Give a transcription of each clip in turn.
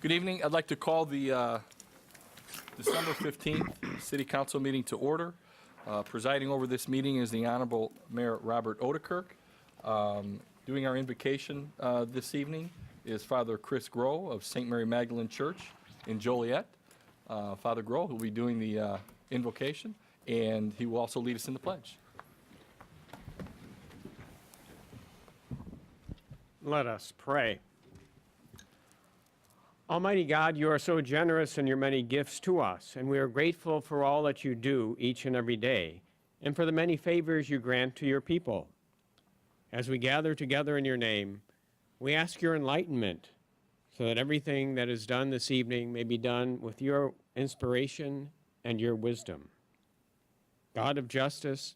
Good evening. I'd like to call the December 15th City Council meeting to order. Presiding over this meeting is the Honorable Mayor Robert Odekirk. Doing our invocation this evening is Father Chris Groh of St. Mary Magdalene Church in Joliet. Father Groh will be doing the invocation, and he will also lead us in the pledge. Let us pray. Almighty God, you are so generous in your many gifts to us, and we are grateful for all that you do each and every day, and for the many favors you grant to your people. As we gather together in your name, we ask your enlightenment so that everything that is done this evening may be done with your inspiration and your wisdom. God of justice,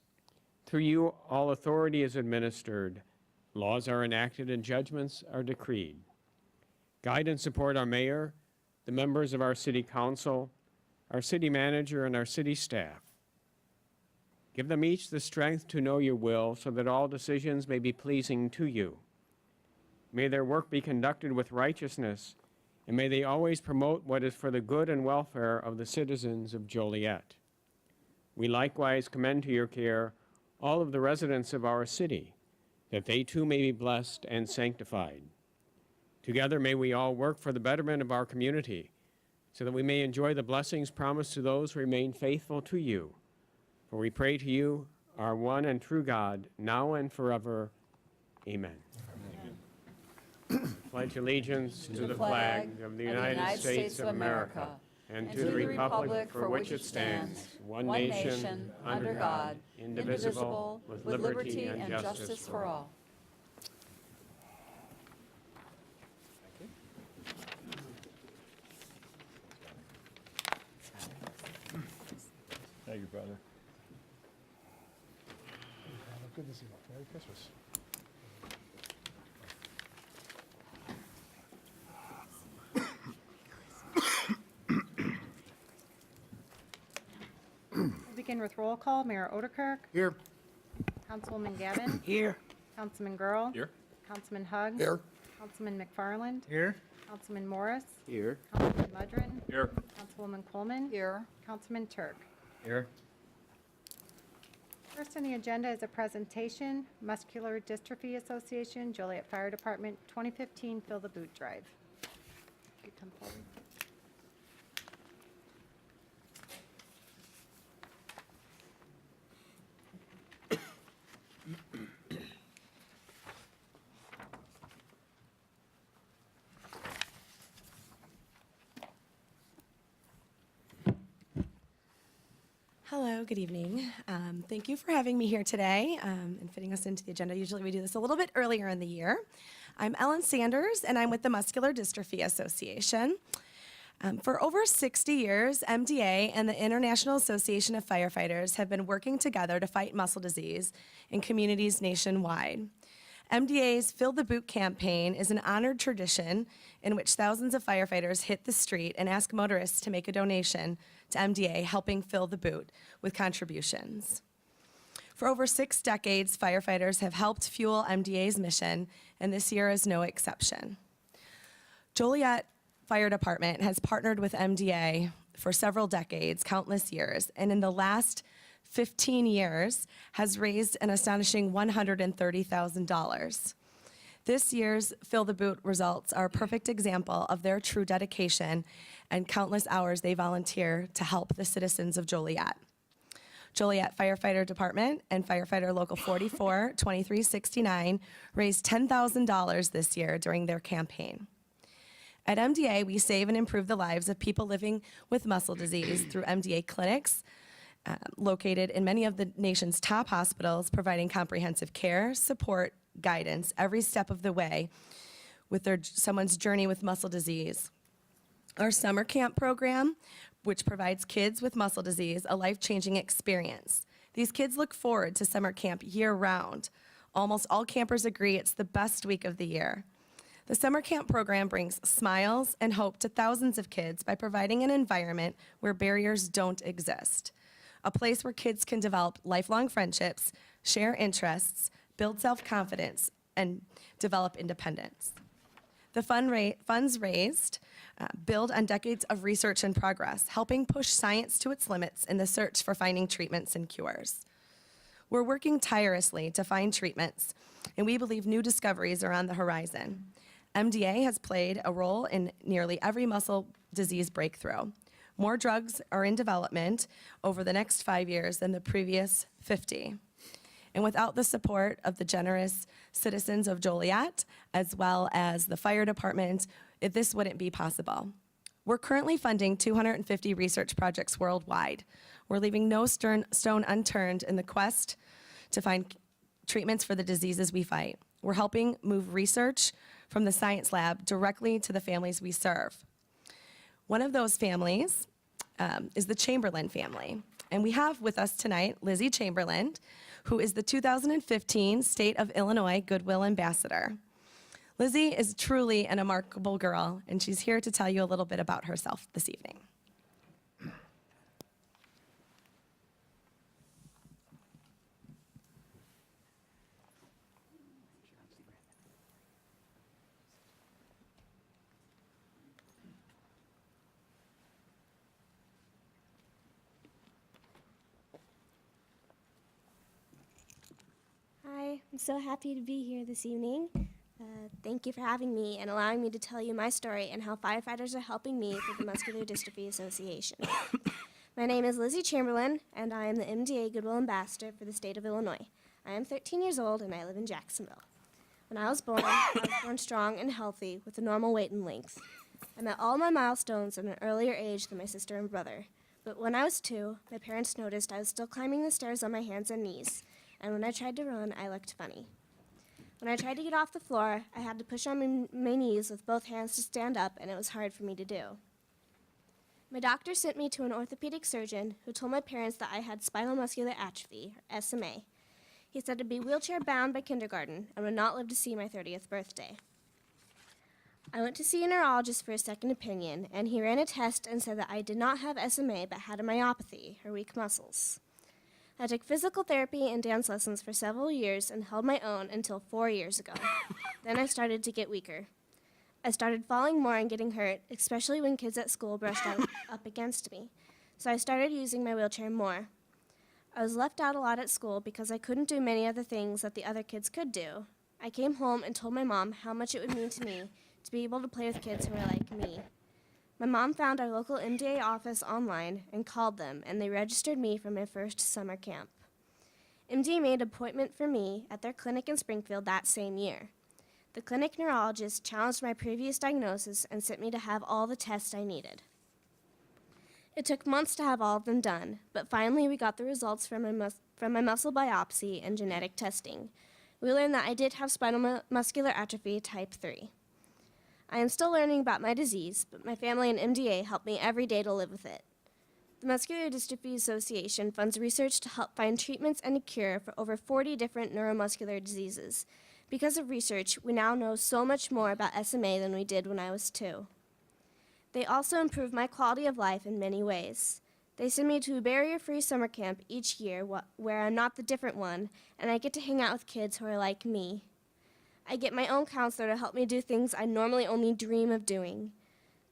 through you all authority is administered, laws are enacted, and judgments are decreed. Guide and support our mayor, the members of our city council, our city manager, and our city staff. Give them each the strength to know your will so that all decisions may be pleasing to you. May their work be conducted with righteousness, and may they always promote what is for the good and welfare of the citizens of Joliet. We likewise commend to your care all of the residents of our city, that they too may be blessed and sanctified. Together may we all work for the betterment of our community, so that we may enjoy the blessings promised to those who remain faithful to you. For we pray to you, our one and true God, now and forever. Amen. Pledge allegiance to the flag of the United States of America and to the republic for which it stands, one nation, under God, indivisible, with liberty and justice for all. Thank you, brother. Good to see you. Merry Christmas. We'll begin with roll call. Mayor Odekirk. Here. Councilwoman Gavin. Here. Councilman Girl. Here. Councilman Hugg. Here. Councilman McFarland. Here. Councilman Morris. Here. Councilman Mudrin. Here. Councilwoman Coleman. Here. Councilman Turk. Here. First on the agenda is a presentation, Muscular Dystrophy Association, Joliet Fire Department, 2015 Fill the Boot Drive. You come forward. Hello, good evening. Thank you for having me here today and fitting us into the agenda. Usually we do this a little bit earlier in the year. I'm Ellen Sanders, and I'm with the Muscular Dystrophy Association. For over 60 years, MDA and the International Association of Firefighters have been working together to fight muscle disease in communities nationwide. MDA's Fill the Boot campaign is an honored tradition in which thousands of firefighters hit the street and ask motorists to make a donation to MDA, helping fill the boot with contributions. For over 6 decades, firefighters have helped fuel MDA's mission, and this year is no exception. Joliet Fire Department has partnered with MDA for several decades, countless years, and in the last 15 years has raised an astonishing $130,000. This year's Fill the Boot results are a perfect example of their true dedication and countless hours they volunteer to help the citizens of Joliet. Joliet Firefighter Department and Firefighter Local 44 2369 raised $10,000 this year during their campaign. At MDA, we save and improve the lives of people living with muscle disease through MDA clinics, located in many of the nation's top hospitals, providing comprehensive care, support, guidance every step of the way with someone's journey with muscle disease. Our summer camp program, which provides kids with muscle disease a life-changing experience. These kids look forward to summer camp year-round. Almost all campers agree it's the best week of the year. The summer camp program brings smiles and hope to thousands of kids by providing an environment where barriers don't exist. A place where kids can develop lifelong friendships, share interests, build self-confidence, and develop independence. The funds raised build on decades of research and progress, helping push science to its limits in the search for finding treatments and cures. We're working tirelessly to find treatments, and we believe new discoveries are on the horizon. MDA has played a role in nearly every muscle disease breakthrough. More drugs are in development over the next 5 years than the previous 50. And without the support of the generous citizens of Joliet, as well as the fire department, this wouldn't be possible. We're currently funding 250 research projects worldwide. We're leaving no stone unturned in the quest to find treatments for the diseases we fight. We're helping move research from the science lab directly to the families we serve. One of those families is the Chamberlain family. And we have with us tonight Lizzie Chamberlain, who is the 2015 State of Illinois Goodwill Ambassador. Lizzie is truly an remarkable girl, and she's here to tell you a little bit about herself this evening. Hi, I'm so happy to be here this evening. Thank you for having me and allowing me to tell you my story and how firefighters are helping me through the Muscular Dystrophy Association. My name is Lizzie Chamberlain, and I am the MDA Goodwill Ambassador for the state of Illinois. I am 13 years old, and I live in Jacksonville. When I was born strong and healthy with a normal weight and length. I met all my milestones at an earlier age than my sister and brother. But when I was 2, my parents noticed I was still climbing the stairs on my hands and knees, and when I tried to run, I looked funny. When I tried to get off the floor, I had to push on my knees with both hands to stand up, and it was hard for me to do. My doctor sent me to an orthopedic surgeon who told my parents that I had spinal muscular atrophy, or SMA. He said I'd be wheelchair-bound by kindergarten and would not live to see my 30th birthday. I went to see a neurologist for a second opinion, and he ran a test and said that I did not have SMA but had a myopathy, or weak muscles. I took physical therapy and dance lessons for several years and held my own until 4 years ago. Then I started to get weaker. I started falling more and getting hurt, especially when kids at school brushed up against me. So I started using my wheelchair more. I was left out a lot at school because I couldn't do many of the things that the other kids could do. I came home and told my mom how much it would mean to me to be able to play with kids who are like me. My mom found our local MDA office online and called them, and they registered me for my first summer camp. MDA made an appointment for me at their clinic in Springfield that same year. The clinic neurologist challenged my previous diagnosis and sent me to have all the tests I needed. It took months to have all of them done, but finally we got the results from my muscle biopsy and genetic testing. We learned that I did have spinal muscular atrophy type 3. I am still learning about my disease, but my family and MDA help me every day to live with it. The Muscular Dystrophy Association funds research to help find treatments and a cure for over 40 different neuromuscular diseases. Because of research, we now know so much more about SMA than we did when I was 2. They also improve my quality of life in many ways. They send me to a barrier-free summer camp each year where I'm not the different one, and I get to hang out with kids who are like me. I get my own counselor to help me do things I normally only dream of doing.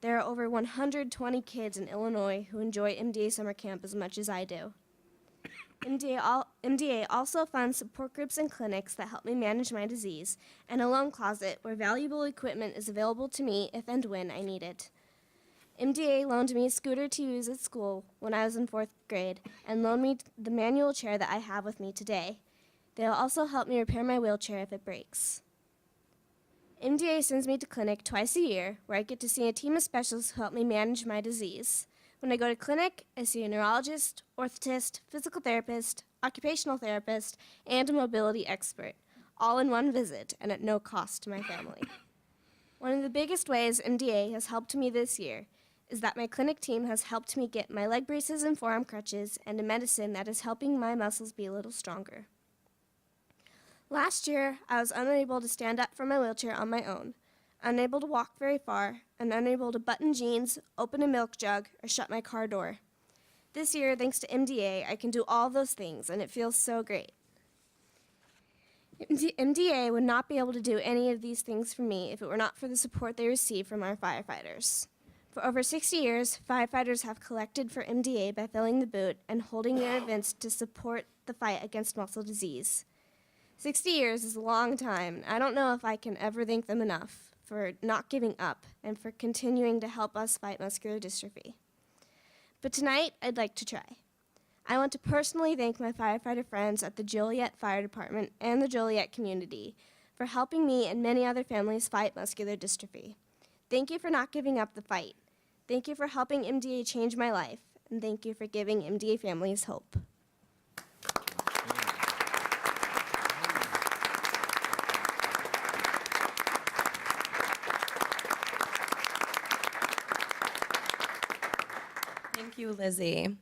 There are over 120 kids in Illinois who enjoy MDA summer camp as much as I do. MDA also funds support groups and clinics that help me manage my disease, and a loan closet where valuable equipment is available to me if and when I need it. MDA loaned me a scooter to use at school when I was in 4th grade and loaned me the manual chair that I have with me today. They'll also help me repair my wheelchair if it breaks. MDA sends me to clinic twice a year, where I get to see a team of specialists who help me manage my disease. When I go to clinic, I see a neurologist, orthotist, physical therapist, occupational therapist, and a mobility expert, all in one visit and at no cost to my family. One of the biggest ways MDA has helped me this year is that my clinic team has helped me get my leg braces and forearm crutches and a medicine that is helping my muscles be a little stronger. Last year, I was unable to stand up from my wheelchair on my own, unable to walk very far, and unable to button jeans, open a milk jug, or shut my car door. This year, thanks to MDA, I can do all those things, and it feels so great. MDA would not be able to do any of these things for me if it were not for the support they receive from our firefighters. For over 60 years, firefighters have collected for MDA by filling the boot and holding their events to support the fight against muscle disease. 60 years is a long time. I don't know if I can ever thank them enough for not giving up and for continuing to help us fight muscular dystrophy. But tonight, I'd like to try. I want to personally thank my firefighter friends at the Joliet Fire Department and the Joliet community for helping me and many other families fight muscular dystrophy. Thank you for not giving up the fight. Thank you for helping MDA change my life, and thank you for giving MDA families hope. Thank you, Lizzie.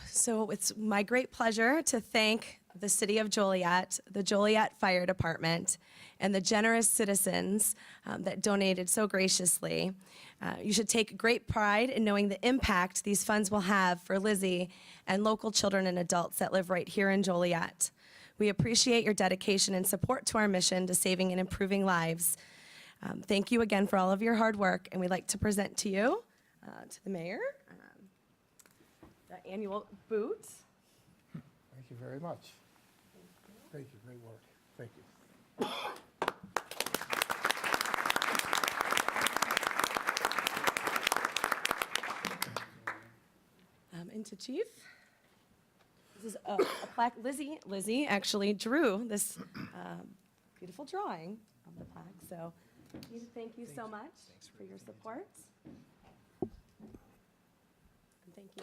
So it's my great pleasure to thank the City of Joliet, the Joliet Fire Department, and the generous citizens that donated so graciously. You should take great pride in knowing the impact these funds will have for Lizzie and local children and adults that live right here in Joliet. We appreciate your dedication and support to our mission to saving and improving lives. Thank you again for all of your hard work, and we'd like to present to you, to the mayor, the annual boot. Thank you very much. Thank you, great work. Thank you. And to Chief. This is a plaque. Lizzie actually drew this beautiful drawing of the plaque. So thank you so much for your support. And thank you.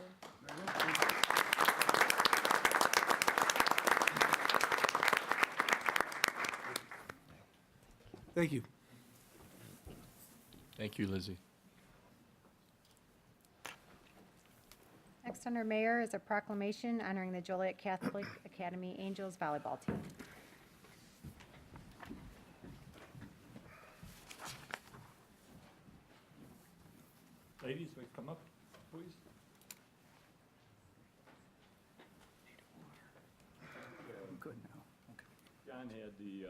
Thank you. Thank you, Lizzie. Next under mayor is a proclamation honoring the Joliet Catholic Academy Angels volleyball team. Ladies, will you come up, please? Good now, okay. John had the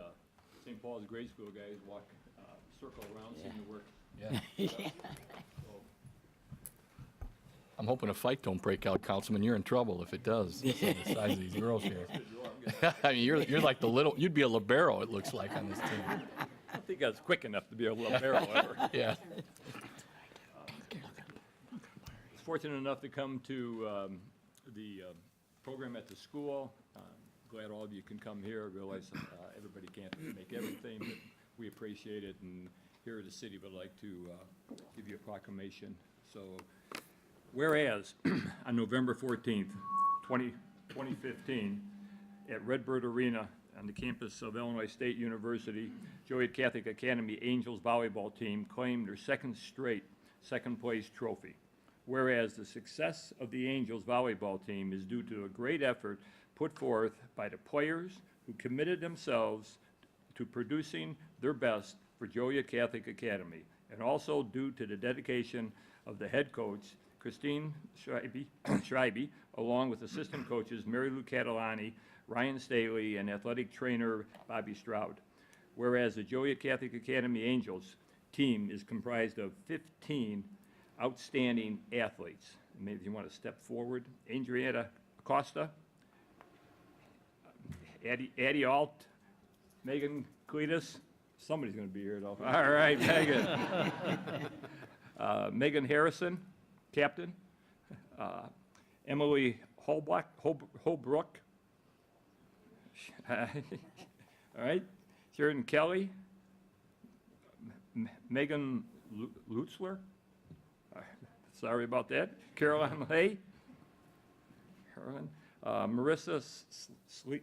St. Paul's grade school guys walk, circle around, seem to work. Yeah. I'm hoping a fight don't break out, Councilman. You're in trouble if it does. Seeing the size of these girls here. I mean, you're like the little, you'd be a libero, it looks like, on this team. I don't think I was quick enough to be a libero ever. Yeah. I was fortunate enough to come to the program at the school. Glad all of you can come here. I realize everybody can't make everything, but we appreciate it. And here at the city would like to give you a proclamation. So, whereas on November 14th, 2015, at Redbird Arena on the campus of Illinois State University, Joliet Catholic Academy Angels volleyball team claimed their second straight second-place trophy. Whereas the success of the Angels volleyball team is due to a great effort put forth by the players who committed themselves to producing their best for Joliet Catholic Academy, and also due to the dedication of the head coach, Christine Schreibe, along with assistant coaches Mary Lou Catalani, Ryan Staley, and athletic trainer Bobby Stroud. Whereas the Joliet Catholic Academy Angels team is comprised of 15 outstanding athletes. Maybe you want to step forward. Adriana Acosta, Addie Alt, Megan Cletus. Somebody's going to be here, though. All right, Megan. Megan Harrison, captain. Emily Holbrook. All right. Sheridan Kelly. Megan Lutzler. Sorry about that. Caroline Hay. Marissa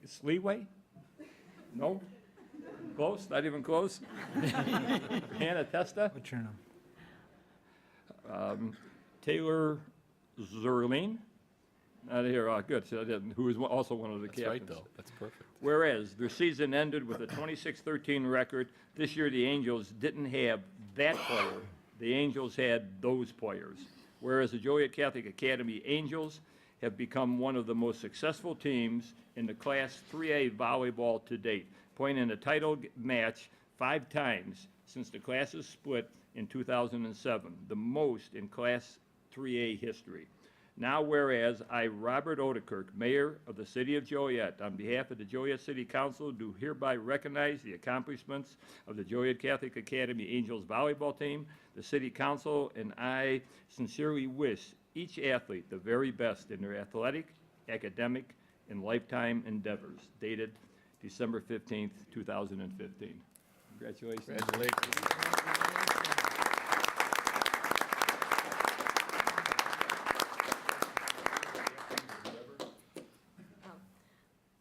Sleeway. No? Close? Not even close? Hannah Testa. What's your name? Taylor Zerline. Not here. Good. So who is also one of the That's captains. right, though. That's perfect. Whereas their season ended with a 26-13 record, this year the Angels didn't have that player. The Angels had those players. Whereas the Joliet Catholic Academy Angels have become one of the most successful teams in the Class 3A volleyball to date, playing in a title match 5 times since the classes split in 2007, the most in Class 3A history. Now whereas I, Robert Odekirk, Mayor of the City of Joliet, on behalf of the Joliet City Council, do hereby recognize the accomplishments of the Joliet Catholic Academy Angels volleyball team. The City Council and I sincerely wish each athlete the very best in their athletic, academic, and lifetime endeavors. Dated December 15th, 2015. Congratulations.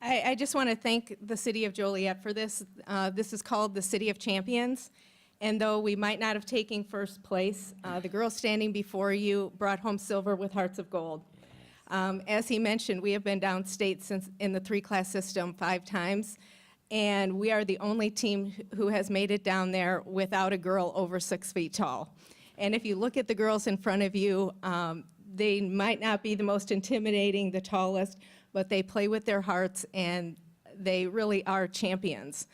I just want to thank the City of Joliet for this. This is called the City of Champions, and though we might not have taken first place, the girls standing before you brought home silver with hearts of gold. As he mentioned, we have been downstate since in the three-class system 5 times, and we are the only team who has made it down there without a girl over 6 feet tall. And if you look at the girls in front of you, they might not be the most intimidating, the tallest, but they play with their hearts, and they really are champions.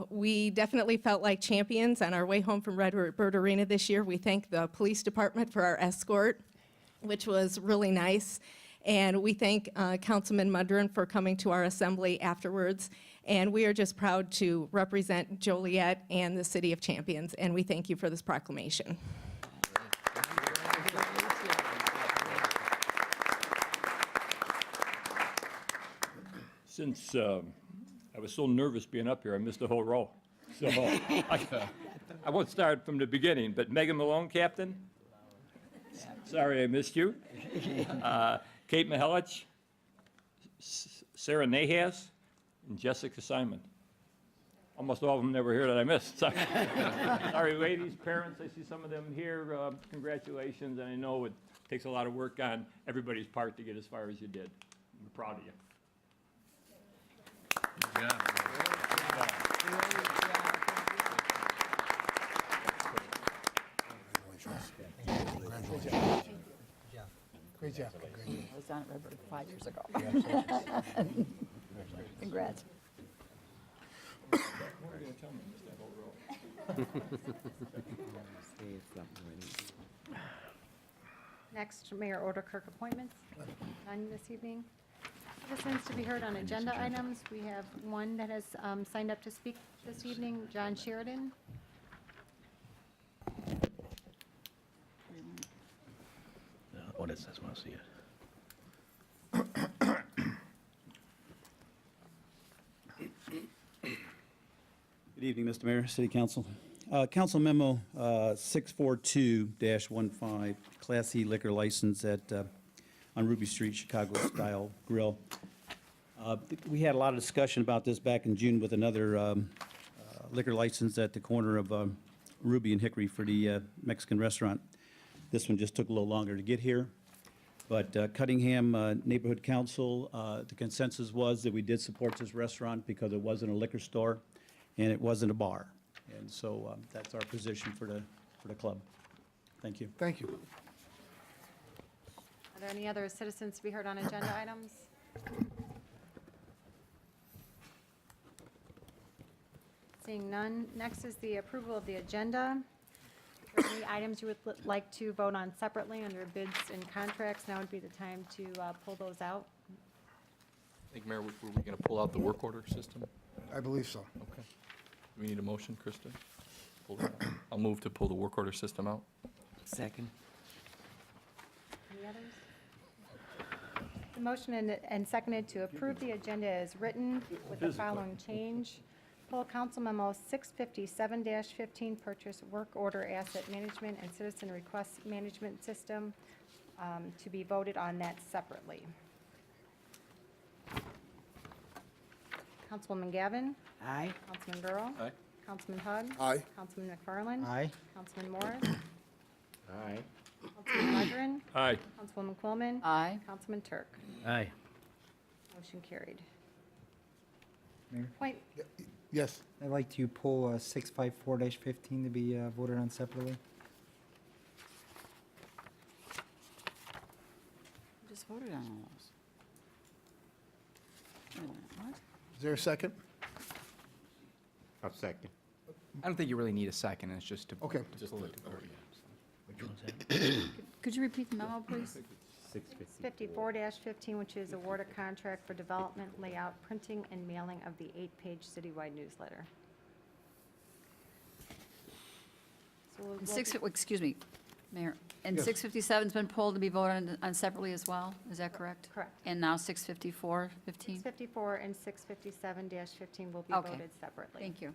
We definitely felt like champions on our way home from Redbird Arena this year. We thank the police department for our escort, which was really nice. And we thank Councilman Mudron for coming to our assembly afterwards. And we are just proud to represent Joliet and the City of Champions. And we thank you for this proclamation. Since I was so nervous being up here, I missed the whole row. So I won't start from the beginning, but Megan Malone, captain. Sorry I missed you. Kate Mihelich, Sarah Nahas, and Jessica Simon. Almost all of them never here that I missed. Sorry. Sorry, ladies, parents, I see some of them here. Congratulations, and I know it takes a lot of work on everybody's part to get as far as you did. I'm proud of you. Great job. I was on Redbird 5 years ago. Congrats. Next, Mayor Odekirk appointments. None this evening. Citizens to be heard on agenda items. We have one that has signed up to speak this evening, John Sheridan. Oh, that's want to see it. Good evening, Mr. Mayor, City Council. Council Memo 642-15, Class E liquor license at, on Ruby Street, Chicago Style Grill. We had a lot of discussion about this back in June with another liquor license at the corner of Ruby and Hickory for the Mexican restaurant. This one just took a little longer to get here. But Cunningham Neighborhood Council, the consensus was that we did support this restaurant because it wasn't a liquor store and it wasn't a bar. And so that's our position for the club. Thank you. Thank you. Are there any other citizens to be heard on agenda items? Seeing none, next is the approval of the agenda. Are there any items you would like to vote on separately under bids and contracts? Now would be the time to pull those out. I think, Mayor, were we going to pull out the work order system? I believe so. Okay. Do we need a motion, Kristen? Pull that out. I'll move to pull the work order system out. Second. Any others? The motion and seconded to approve the agenda as written with the following change. Pull Council Memo 657-15, purchase work order asset management and citizen request management system, to be voted on that separately. Councilwoman Gavin. Aye. Councilman Girl. Aye. Councilman Hug. Aye. Councilman McFarland. Aye. Councilman Morris. Aye. Councilman Mudron. Aye. Councilwoman Quillman. Aye. Councilman Turk. Aye. Motion carried. Mayor? Point, Yes. I'd like to pull 654-15 to be voted on separately. Just voted on all those. Wait a minute, what? Is there a second? I'll second. I don't think you really need a second, it's just to. Okay. Just Which one's that? Could you repeat the memo, please? 54-15, which is award a contract for development, layout, printing, and mailing of the 8-page citywide newsletter. So we'll- And we'll be- excuse me, Mayor, and Yes. 657's been pulled to be voted on separately as well, is that correct? Correct. And now 654-15? 654 and 657-15 will be Okay. voted separately. Thank you.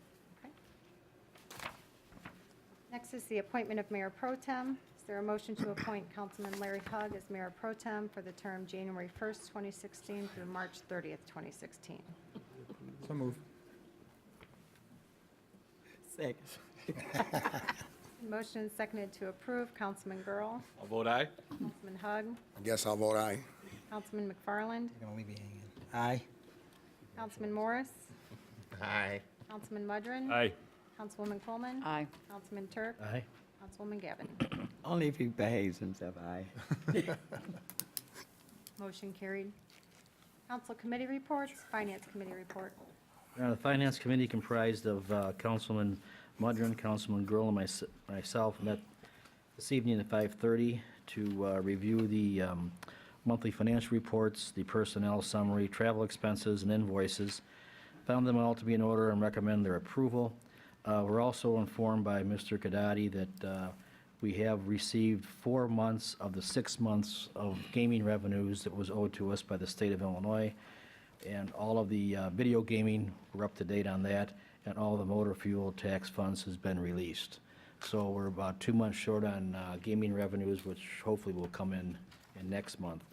Next is the appointment of Mayor Pro Tem. Is there a motion to appoint Councilman Larry Hug as Mayor Pro Tem for the term January 1st, 2016 through March 30th, 2016? So moved. Motion is seconded to approve. Councilman Girl, I'll vote aye. Councilman Hug, I guess I'll vote aye. Councilman McFarland, They're gonna leave you hanging. Aye. Councilman Morris, Aye. Councilman Mudron. Aye. Councilwoman Coleman. Aye. Councilman Turk. Aye. Councilwoman Gavin. Only if he behaves himself, aye. Motion carried. Council committee reports, Finance Committee report. The Finance Committee comprised of Councilman Mudron, Councilman Grill, and myself met this evening at 5:30 to review the monthly financial reports, the personnel summary, travel expenses, and invoices. Found them all to be in order and recommend their approval. We're also informed by Mr. Kadadi that we have received 4 months of the 6 months of gaming revenues that was owed to us by the state of Illinois. And all of the video gaming, we're up to date on that, and all the motor fuel tax funds has been released. So we're about 2 months short on gaming revenues, which hopefully will come in next month.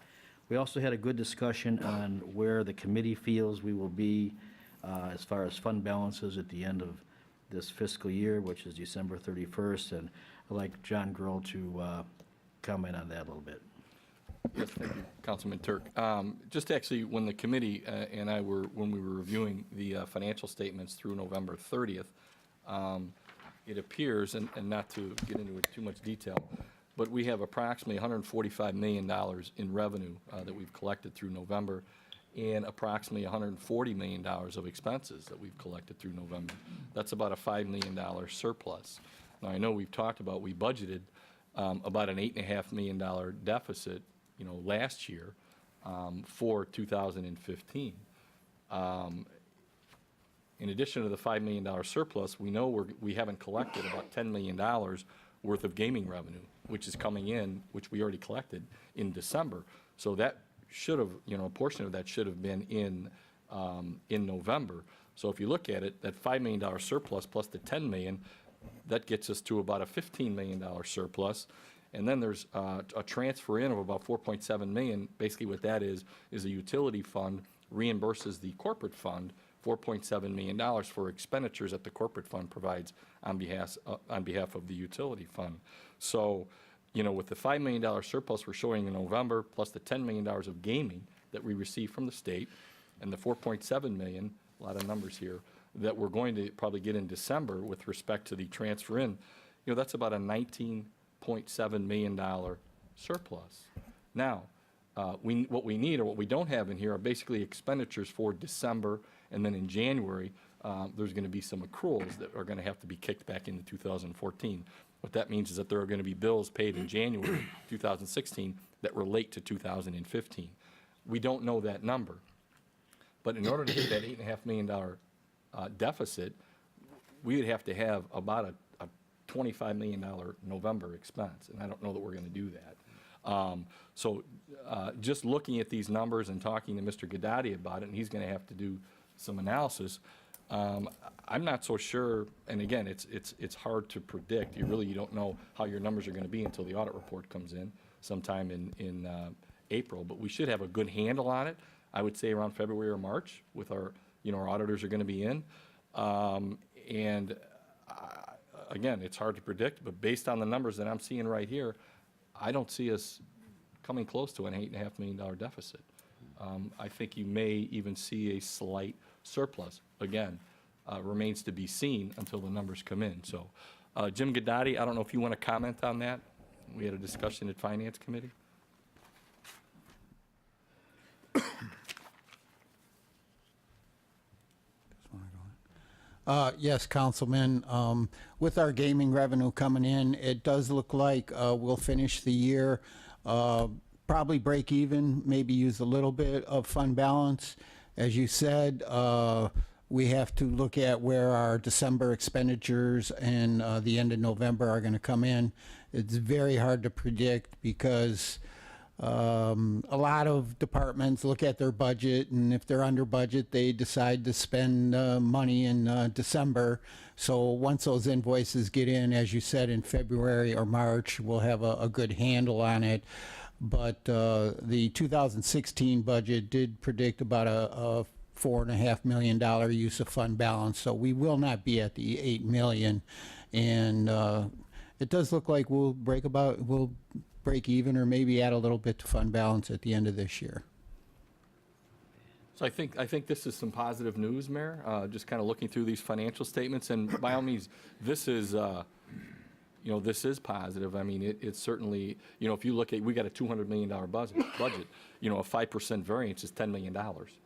We also had a good discussion on where the committee feels we will be as far as fund balances at the end of this fiscal year, which is December 31st, and I'd like John Grohl to comment on that a little bit. Yes, thank you, Councilman Turk. Just actually, when the committee and I when we were reviewing the financial statements through November 30th, it appears, and not to get into it too much detail, but we have approximately $145 million in revenue that we've collected through November, and approximately $140 million of expenses that we've collected through November. That's about a $5 million surplus. Now, I know we've talked about, we budgeted about an $8.5 million deficit, last year for 2015. In addition to the $5 million surplus, we know we haven't collected about $10 million worth of gaming revenue, which is coming in, which we already collected in December. So that should have, a portion of that should have been in November. So if you look at it, that $5 million surplus plus the $10 million, that gets us to about a $15 million surplus. And then there's a transfer in of about $4.7 million. Basically what that is a utility fund reimburses the corporate fund $4.7 million for expenditures that the corporate fund provides on behalf of the utility fund. So, with the $5 million surplus we're showing in November, plus the $10 million of gaming that we received from the state, and the $4.7 million, a lot of numbers here, that we're going to probably get in December with respect to the transfer in, that's about a $19.7 million surplus. Now, what we need, or what we don't have in here, are basically expenditures for December, and then in January, there's going to be some accruals that are going to have to be kicked back into 2014. What that means is that there are going to be bills paid in January 2016 that relate to 2015. We don't know that number. But in order to hit that $8.5 million deficit, we would have to have about a $25 million November expense, and I don't know that we're going to do that. So just looking at these numbers and talking to Mr. Gadadi about it, and he's going to have to do some analysis, I'm not so sure, and again, it's hard to predict. You don't know how your numbers are going to be until the audit report comes in sometime in April, but we should have a good handle on it, I would say around February or March, with our auditors are going to be in. Again, it's hard to predict, but based on the numbers that I'm seeing right here, I don't see us coming close to an $8.5 million deficit. I think you may even see a slight surplus. Again, remains to be seen until the numbers come in. So, Jim Gadadi, I don't know if you want to comment on that. We had a discussion at Finance Committee. Yes, Councilman. With our gaming revenue coming in, it does look like we'll finish the year probably break even, maybe use a little bit of fund balance. As you said, we have to look at where our December expenditures and the end of November are going to come in. It's very hard to predict because a lot of departments look at their budget, and if they're under budget, they decide to spend money in December. So once those invoices get in, as you said, in February or March, we'll have a good handle on it. But the 2016 budget did predict about a $4.5 million use of fund balance, so we will not be at the $8 million. And it does look like we'll break even or maybe add a little bit to fund balance at the end of this year. So I think this is some positive news, Mayor, just kind of looking through these financial statements, and by all means, this is, this is positive. I mean, it's certainly, if you look at, we got a $200 million budget, a 5% variance is $10 million.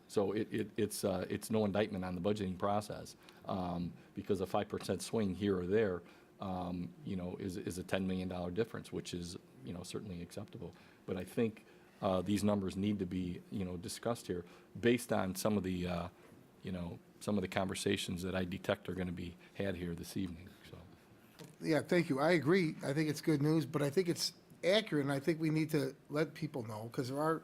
So it's no indictment on the budgeting process, because a 5% swing here or there, is a $10 million difference, which is, certainly acceptable. But I think these numbers need to be, discussed here based on some of the, some of the conversations that I detect are going to be had here this evening. So, Yeah, thank you. I agree. I think it's good news, but I think it's accurate, and I think we need to let people know, because there are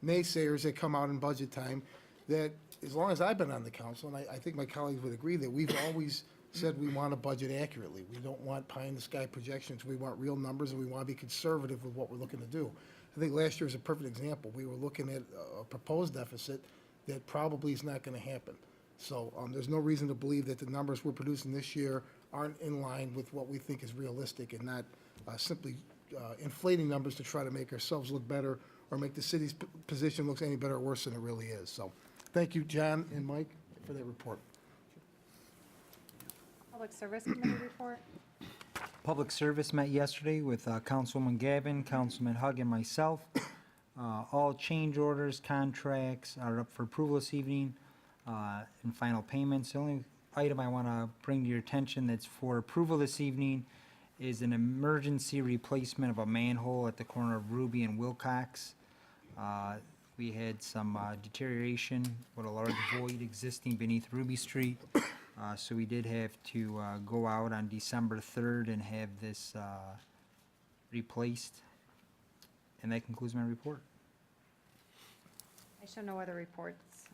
naysayers that come out in budget time, that as long as I've been on the council, and I think my colleagues would agree, that we've always said we want to budget accurately. We don't want pie-in-the-sky projections. We want real numbers, and we want to be conservative with what we're looking to do. I think last year is a perfect example. We were looking at a proposed deficit that probably is not going to happen. So there's no reason to believe that the numbers we're producing this year aren't in line with what we think is realistic, and not simply inflating numbers to try to make ourselves look better or make the city's position look any better or worse than it really is. So thank you, John and Mike, for that report. Public Service Committee report. Public Service met yesterday with Councilwoman Gavin, Councilman Hug, and myself. All change orders, contracts are up for approval this evening, and final payments. The only item I want to bring to your attention that's for approval this evening is an emergency replacement of a manhole at the corner of Ruby and Wilcox. We had some deterioration with a large void existing beneath Ruby Street. So we did have to go out on December 3rd and have this replaced. And that concludes my report. I show no other reports.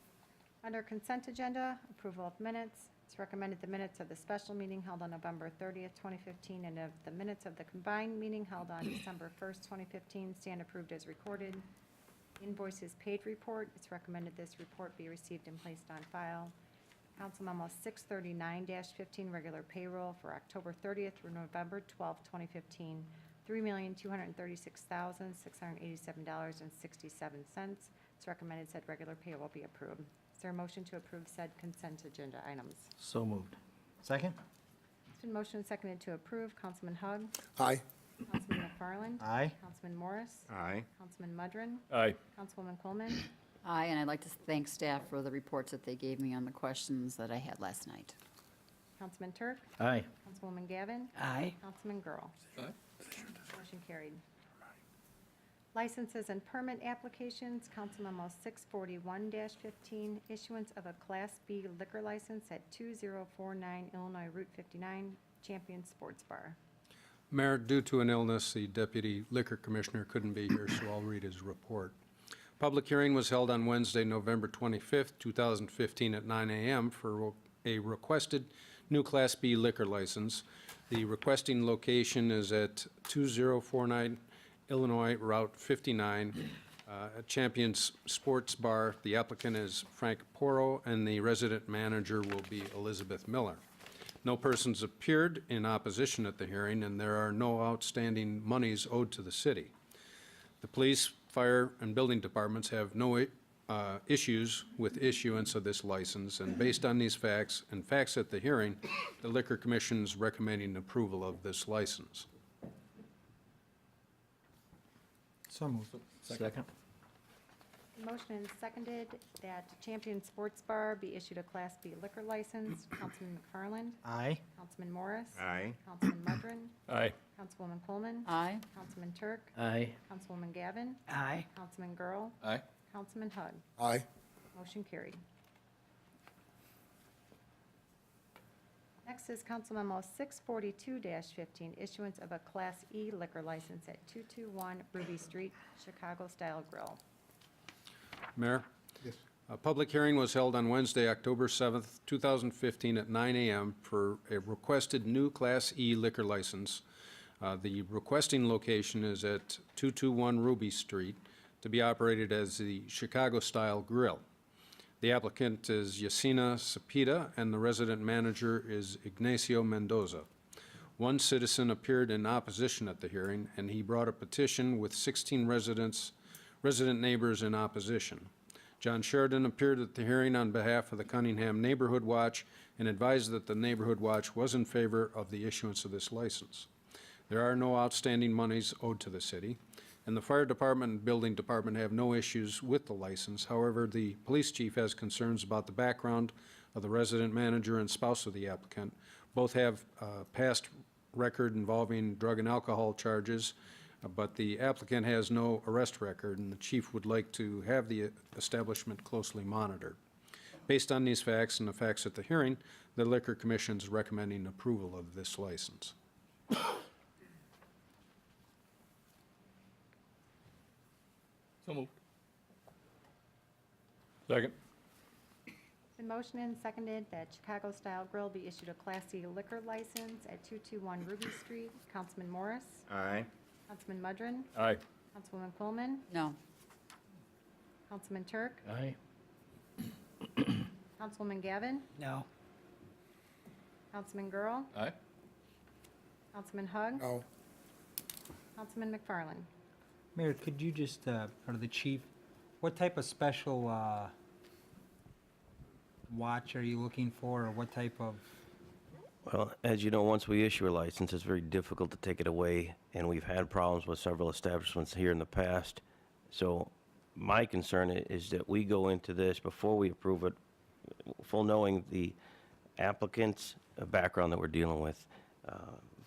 Under consent agenda, approval of minutes. It's recommended the minutes of the special meeting held on November 30th, 2015, and of the minutes of the combined meeting held on December 1st, 2015, stand approved as recorded. Invoices paid report. It's recommended this report be received and placed on file. Council Memo 639-15, regular payroll for October 30th through November 12th, 2015, $3,236,687.67. It's recommended said regular payroll be approved. Is there a motion to approve said consent agenda items? So moved. Second? It's been motioned and seconded to approve. Councilman Hug? Aye. Councilman McFarland? Aye. Councilman Morris? Aye. Councilman Mudrin? Aye. Councilwoman Coleman? Aye, and I'd like to thank staff for the reports that they gave me on the questions that I had last night. Councilman Turk? Aye. Councilwoman Gavin? Aye. Councilman Girl? Aye. Motion carried. Licenses and permit applications, Council Memo 641-15, issuance of a Class B liquor license at 2049 Illinois Route 59, Champion Sports Bar. Mayor, due to an illness, the Deputy Liquor Commissioner couldn't be here, so I'll read his report. Public hearing was held on Wednesday, November 25th, 2015 at 9 a.m. for a requested new Class B liquor license. The requesting location is at 2049 Illinois Route 59, at Champions Sports Bar. The applicant is Frank Porro, and the resident manager will be Elizabeth Miller. No persons appeared in opposition at the hearing, and there are no outstanding monies owed to the city. The police, fire, and building departments have no issues with issuance of this license, and based on these facts and facts at the hearing, the Liquor Commission is recommending approval of this license. So moved. Second. Motion and seconded that Champion Sports Bar be issued a Class B liquor license. Councilman McFarland? Aye. Councilman Morris? Aye. Councilman Mudron? Aye. Councilwoman Coleman? Aye. Councilman Turk? Aye. Councilwoman Gavin? Aye. Councilman Girl? Aye. Councilman Hug? Aye. Motion carried. Next is Council Memo 642-15, issuance of a Class E liquor license at 221 Ruby Street, Chicago-style grill. Mayor? Yes. A public hearing was held on Wednesday, October 7th, 2015, at 9 a.m. for a requested new Class E liquor license. The requesting location is at 221 Ruby Street, to be operated as the Chicago-style grill. The applicant is Yasina Cepeda, and the resident manager is Ignacio Mendoza. One citizen appeared in opposition at the hearing, and he brought a petition with 16 resident neighbors in opposition. John Sheridan appeared at the hearing on behalf of the Cunningham Neighborhood Watch and advised that the Neighborhood Watch was in favor of the issuance of this license. There are no outstanding monies owed to the city, and the fire department and building department have no issues with the license. However, the police chief has concerns about the background of the resident manager and spouse of the applicant. Both have past record involving drug and alcohol charges, but the applicant has no arrest record, and the chief would like to have the establishment closely monitored. Based on these facts and the facts at the hearing, the Liquor Commission is recommending approval of this license. So moved. Second. The motion and seconded that Chicago-style grill be issued a Class C liquor license at 221 Ruby Street. Councilman Morris? Aye. Councilman Mudron? Aye. Councilwoman Coleman? No. Councilman Turk? Aye. Councilwoman Gavin? No. Councilman Girl? Aye. Councilman Hug? No. Councilman McFarland? Mayor, could you just, or the chief, what type of special watch are you looking for, or what type of? Well, as you know, once we issue a license, it's very difficult to take it away, and we've had problems with several establishments here in the past. So my concern is that we go into this before we approve it, full knowing the applicant's background that we're dealing with.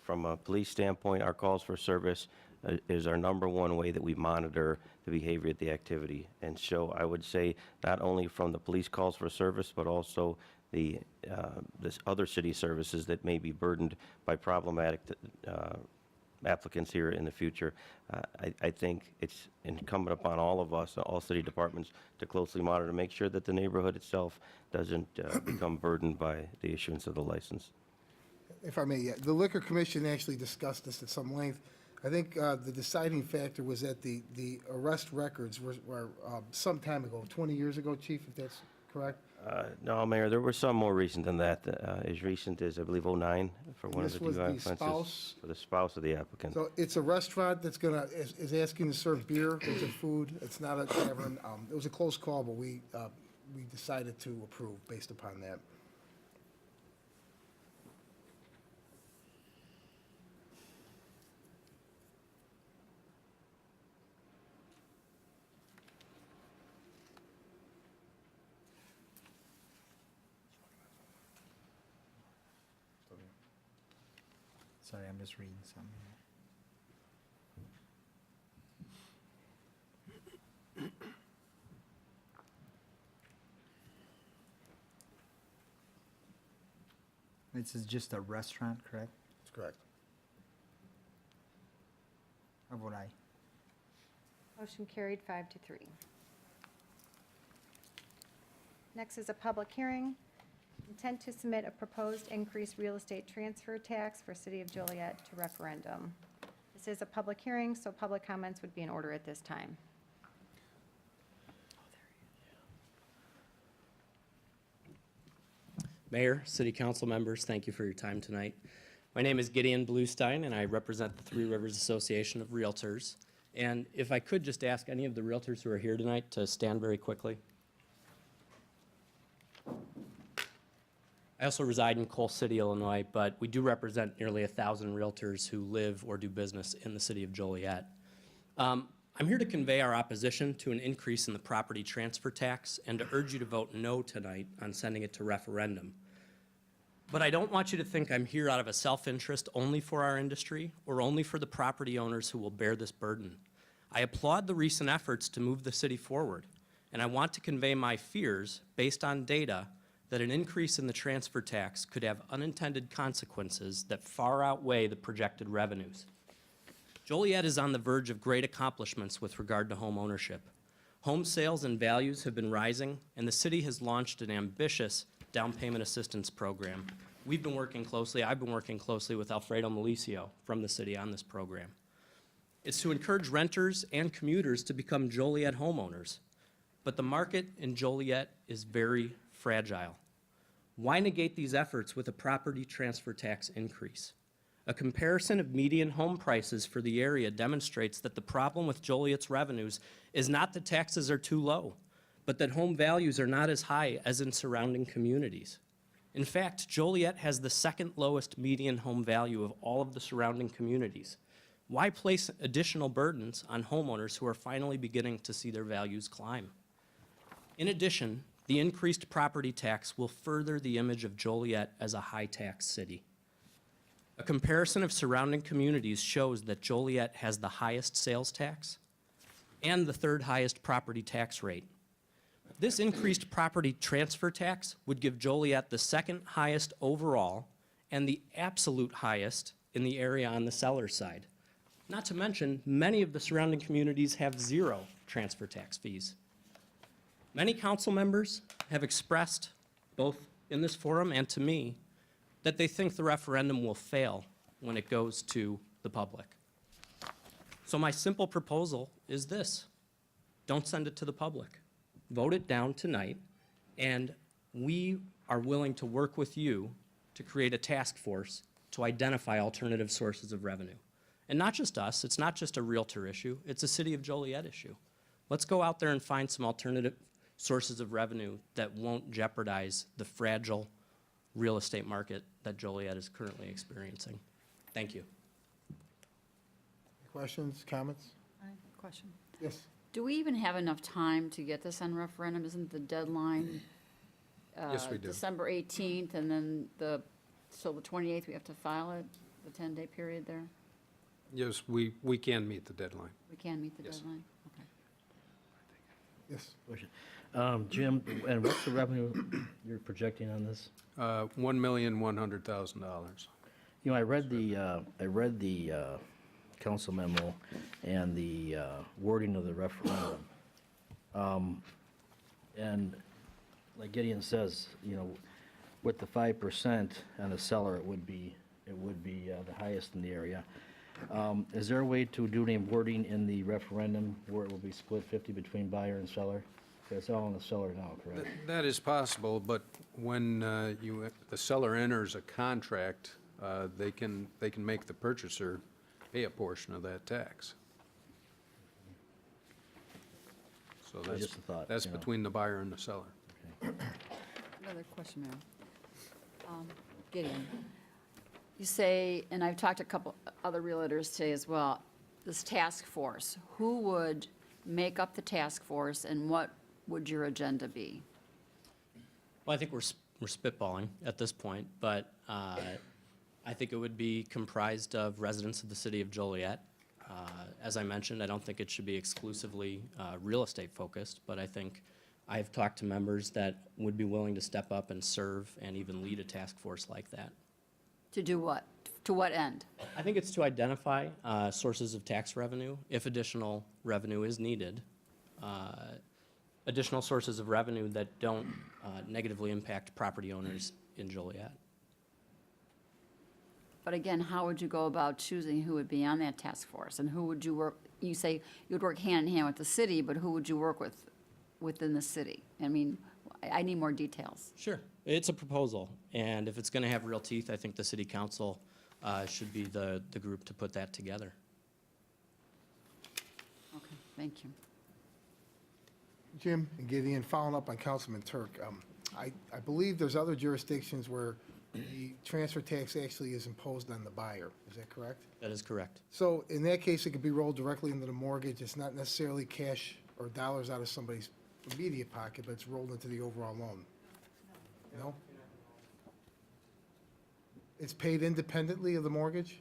From a police standpoint, our calls for service is our number one way that we monitor the behavior at the activity. And so I would say not only from the police calls for service, but also the this other city services that may be burdened by problematic applicants here in the future. I think it's incumbent upon all of us, all city departments, to closely monitor, make sure that the neighborhood itself doesn't become burdened by the issuance of the license. If I may, yeah, the Liquor Commission actually discussed this at some length. I think the deciding factor was that the arrest records were some time ago, 20 years ago, Chief, if that's correct? No, Mayor, there were some more recent than that, as recent as, I believe, '09 for one of the This was two the offenses. spouse? For the spouse of the applicant. So it's a restaurant that's is asking to serve beer, it's a food, it's not a tavern. It was a close call, but we decided to approve based upon that. Sorry, I'm just reading something. This is just a restaurant, correct? That's correct. How vote aye? Motion carried 5-3. Next is a public hearing. Intent to submit a proposed increased real estate transfer tax for City of Joliet to referendum. This is a public hearing, so public comments would be in order at this time. Mayor, City Council members, thank you for your time tonight. My name is Gideon Bluestein, and I represent the Three Rivers Association of Realtors. And if I could just ask any of the realtors who are here tonight to stand very quickly. I also reside in Coal City, Illinois, but we do represent nearly 1,000 realtors who live or do business in the city of Joliet. I'm I'm here to convey our opposition to an increase in the property transfer tax and to urge you to vote no tonight on sending it to referendum. But I don't want you to think I'm here out of a self-interest only for our industry or only for the property owners who will bear this burden. I applaud the recent efforts to move the city forward, and I want to convey my fears based on data that an increase in the transfer tax could have unintended consequences that far outweigh the projected revenues. Joliet is on the verge of great accomplishments with regard to home ownership. Home sales and values have been rising, and the city has launched an ambitious down payment assistance program. I've been working closely with Alfredo Malicio from the city on this program. It's to encourage renters and commuters to become Joliet homeowners. But the market in Joliet is very fragile. Why negate these efforts with a property transfer tax increase? A comparison of median home prices for the area demonstrates that the problem with Joliet's revenues is not that taxes are too low, but that home values are not as high as in surrounding communities. In fact, Joliet has the second lowest median home value of all of the surrounding communities. Why place additional burdens on homeowners who are finally beginning to see their values climb? In addition, the increased property tax will further the image of Joliet as a high-tax city. A comparison of surrounding communities shows that Joliet has the highest sales tax and the third highest property tax rate. This increased property transfer tax would give Joliet the second highest overall and the absolute highest in the area on the seller's side. Not to mention, many of the surrounding communities have zero transfer tax fees. Many council members have expressed, both in this forum and to me, that they think the referendum will fail when it goes to the public. So my simple proposal is this: don't send it to the public. Vote it down tonight, and we are willing to work with you to create a task force to identify alternative sources of revenue. And not just us, it's not just a realtor issue, it's a City of Joliet issue. Let's go out there and find some alternative sources of revenue that won't jeopardize the fragile real estate market that Joliet is currently experiencing. Thank you. Questions, comments? Question. Yes. Do we even have enough time to get this on referendum? Isn't the deadline Yes, we do. December 18th, and then so the 28th, we have to file it, the 10-day period there? Yes, we can meet the deadline. We can meet the Yes. deadline? Okay. Yes. Jim, and what's the revenue you're projecting on this? $1,100,000. You know, I read the council memo and the wording of the referendum. And like Gideon says, you know, with the 5% on the seller, it would be the highest in the area. Is there a way to do any wording in the referendum where it will be split 50 between buyer and seller? It's all on the seller now, correct? That is possible, but when the seller enters a contract, they can make the purchaser pay a portion of that tax. So Just a thought, that's you know. between the buyer and the seller. Another question, Mayor. Gideon, you say, and I've talked to a couple other realtors today as well, this task force, who would make up the task force, and what would your agenda be? Well, I think we're spitballing at this point, but I think it would be comprised of residents of the City of Joliet. As I mentioned, I don't think it should be exclusively real estate focused, but I think I've talked to members that would be willing to step up and serve and even lead a task force like that. To do what? To what end? I think it's to identify sources of tax revenue, if additional revenue is needed, additional sources of revenue that don't negatively impact property owners in Joliet. But again, how would you go about choosing who would be on that task force? And who would you work, you say you would work hand in hand with the city, but who would you work with within the city? I mean, I need more details. Sure. It's a proposal, and if it's going to have real teeth, I think the city council should be the group to put that together. Okay, thank you. Jim and Gideon, following up on Councilman Turk, I believe there's other jurisdictions where the transfer tax actually is imposed on the buyer. Is that correct? That is correct. So in that case, it could be rolled directly into the mortgage. It's not necessarily cash or dollars out of somebody's immediate pocket, but it's rolled into the overall loan. No? It's paid independently of the mortgage?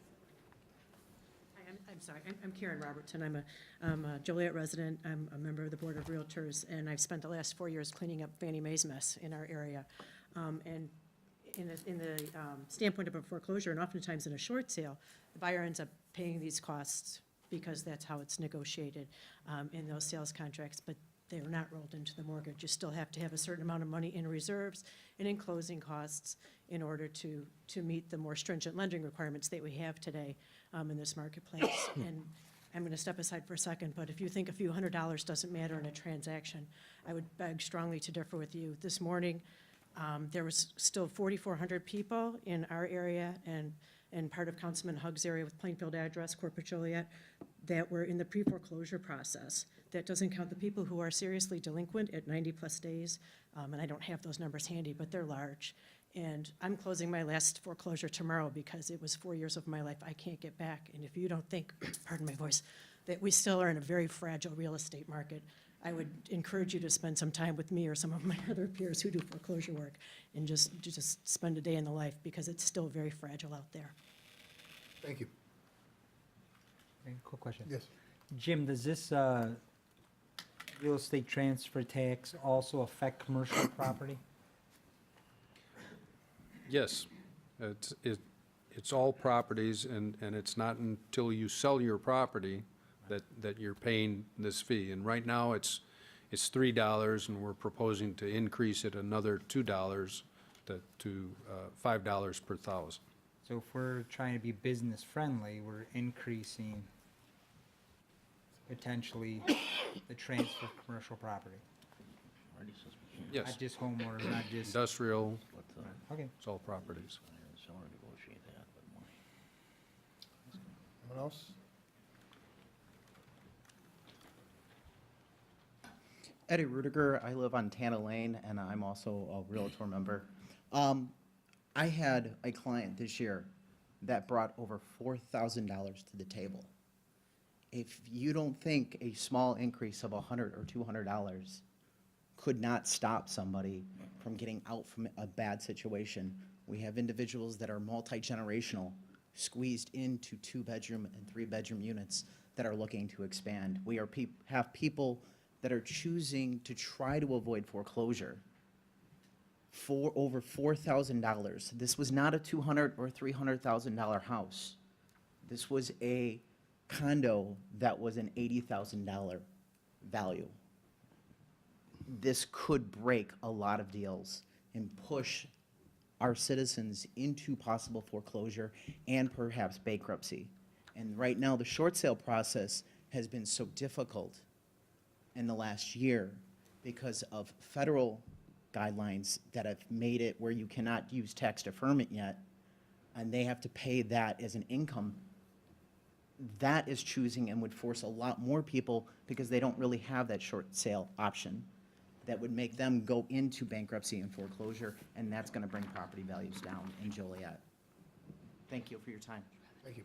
Hi, I'm sorry, I'm Karen Robertson. I'm a Joliet resident. I'm a member of the Board of Realtors, and I've spent the last 4 years cleaning up Fannie Mae's mess in our area. And in the standpoint of a foreclosure, and oftentimes in a short sale, the buyer ends up paying these costs because that's how it's negotiated in those sales contracts, but they are not rolled into the mortgage. You still have to have a certain amount of money in reserves and in closing costs in order to meet the more stringent lending requirements that we have today in this marketplace. And I'm going to step aside for a second, but if you think a few $100s doesn't matter in a transaction, I would beg strongly to differ with you. This morning, there was still 4,400 people in our area and part of Councilman Hugg's area with Plainfield address, Corporate Joliet, that were in the pre-foreclosure process. That doesn't count the people who are seriously delinquent at 90-plus days, and I don't have those numbers handy, but they're large. And I'm closing my last foreclosure tomorrow because it was 4 years of my life I can't get back. And if you don't think, pardon my voice, that we still are in a very fragile real estate market, I would encourage you to spend some time with me or some of my other peers who do foreclosure work and just spend a day in the life because it's still very fragile out there. Thank you. Okay, quick question. Yes. Jim, does this real estate transfer tax also affect commercial property? Yes. It's all properties, and it's not until you sell your property that you're paying this fee. And right now, it's $3, and we're proposing to increase it another $2 to $5 per thousand. So if we're trying to be business friendly, we're increasing potentially the transfer of commercial property. Yes. Not just homeowners, not just. Industrial, Okay. it's all properties. Anyone else? Eddie Rudiger, I live on Tana Lane, and I'm also a Realtor member. I had a client this year that brought over $4,000 to the table. If you don't think a small increase of $100 or $200 could not stop somebody from getting out from a bad situation, we have individuals that are multi-generational, squeezed into 2-bedroom and 3-bedroom units that are looking to expand. We are have people that are choosing to try to avoid foreclosure for over $4,000. This was not a $200,000 or $300,000 house. This was a condo that was an $80,000 value. This could break a lot of deals and push our citizens into possible foreclosure and perhaps bankruptcy. And right now, the short sale process has been so difficult in the last year because of federal guidelines that have made it where you cannot use tax deferment yet, and they have to pay that as an income. That is choosing and would force a lot more people, because they don't really have that short sale option, that would make them go into bankruptcy and foreclosure, and that's going to bring property values down in Joliet. Thank you for your time. Thank you.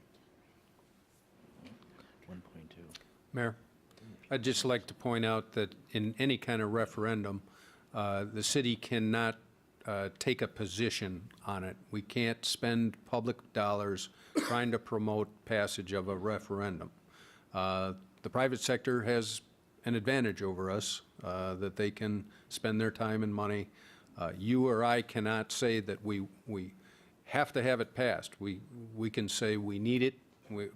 1.2. Mayor, I'd just like to point out that in any kind of referendum, the city cannot take a position on it. We can't spend public dollars trying to promote passage of a referendum. The private sector has an advantage over us, that they can spend their time and money. You or I cannot say that we have to have it passed. We can say we need it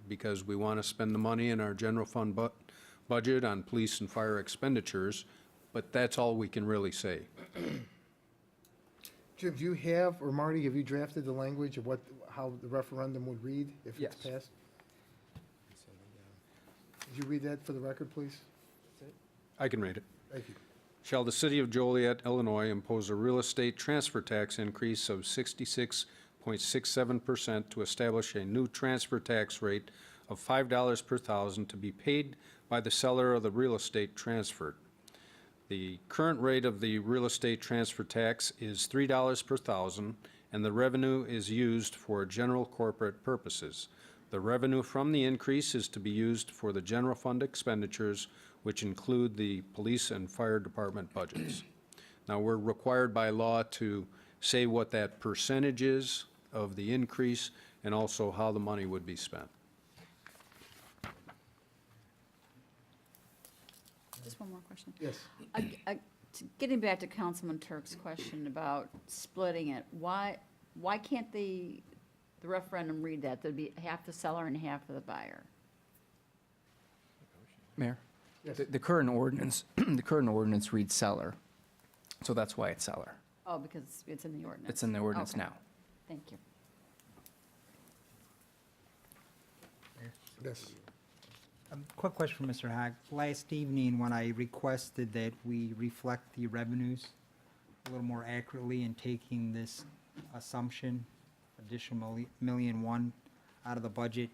because we want to spend the money in our general fund budget on police and fire expenditures, but that's all we can really say. Jim, do you have, or Marty, have you drafted the language of how the referendum would read if it's Yes. passed? Would you read that for the record, please? I can read it. Thank you. Shall the city of Joliet, Illinois impose a real estate transfer tax increase of 66.67% to establish a new transfer tax rate of $5 per thousand to be paid by the seller of the real estate transferred. The current rate of the real estate transfer tax is $3 per thousand and the revenue is used for general corporate purposes. The revenue from the increase is to be used for the general fund expenditures, which include the police and fire department budgets. Now, we're required by law to say what that percentage is of the increase and also how the money would be spent. Just one more question. Yes. Getting back to Councilman Turk's question about splitting it, why can't the referendum read that? There'd be half the seller and half of the buyer. Mayor? Yes. The current ordinance, the current ordinance reads seller, so that's why it's seller. Oh, because it's in the ordinance. It's in the ordinance Okay. now. Thank you. Yes. Quick question for Mr. Hack. Last evening, when I requested that we reflect the revenues a little more accurately in taking this assumption, additional $1,000,001 out of the budget,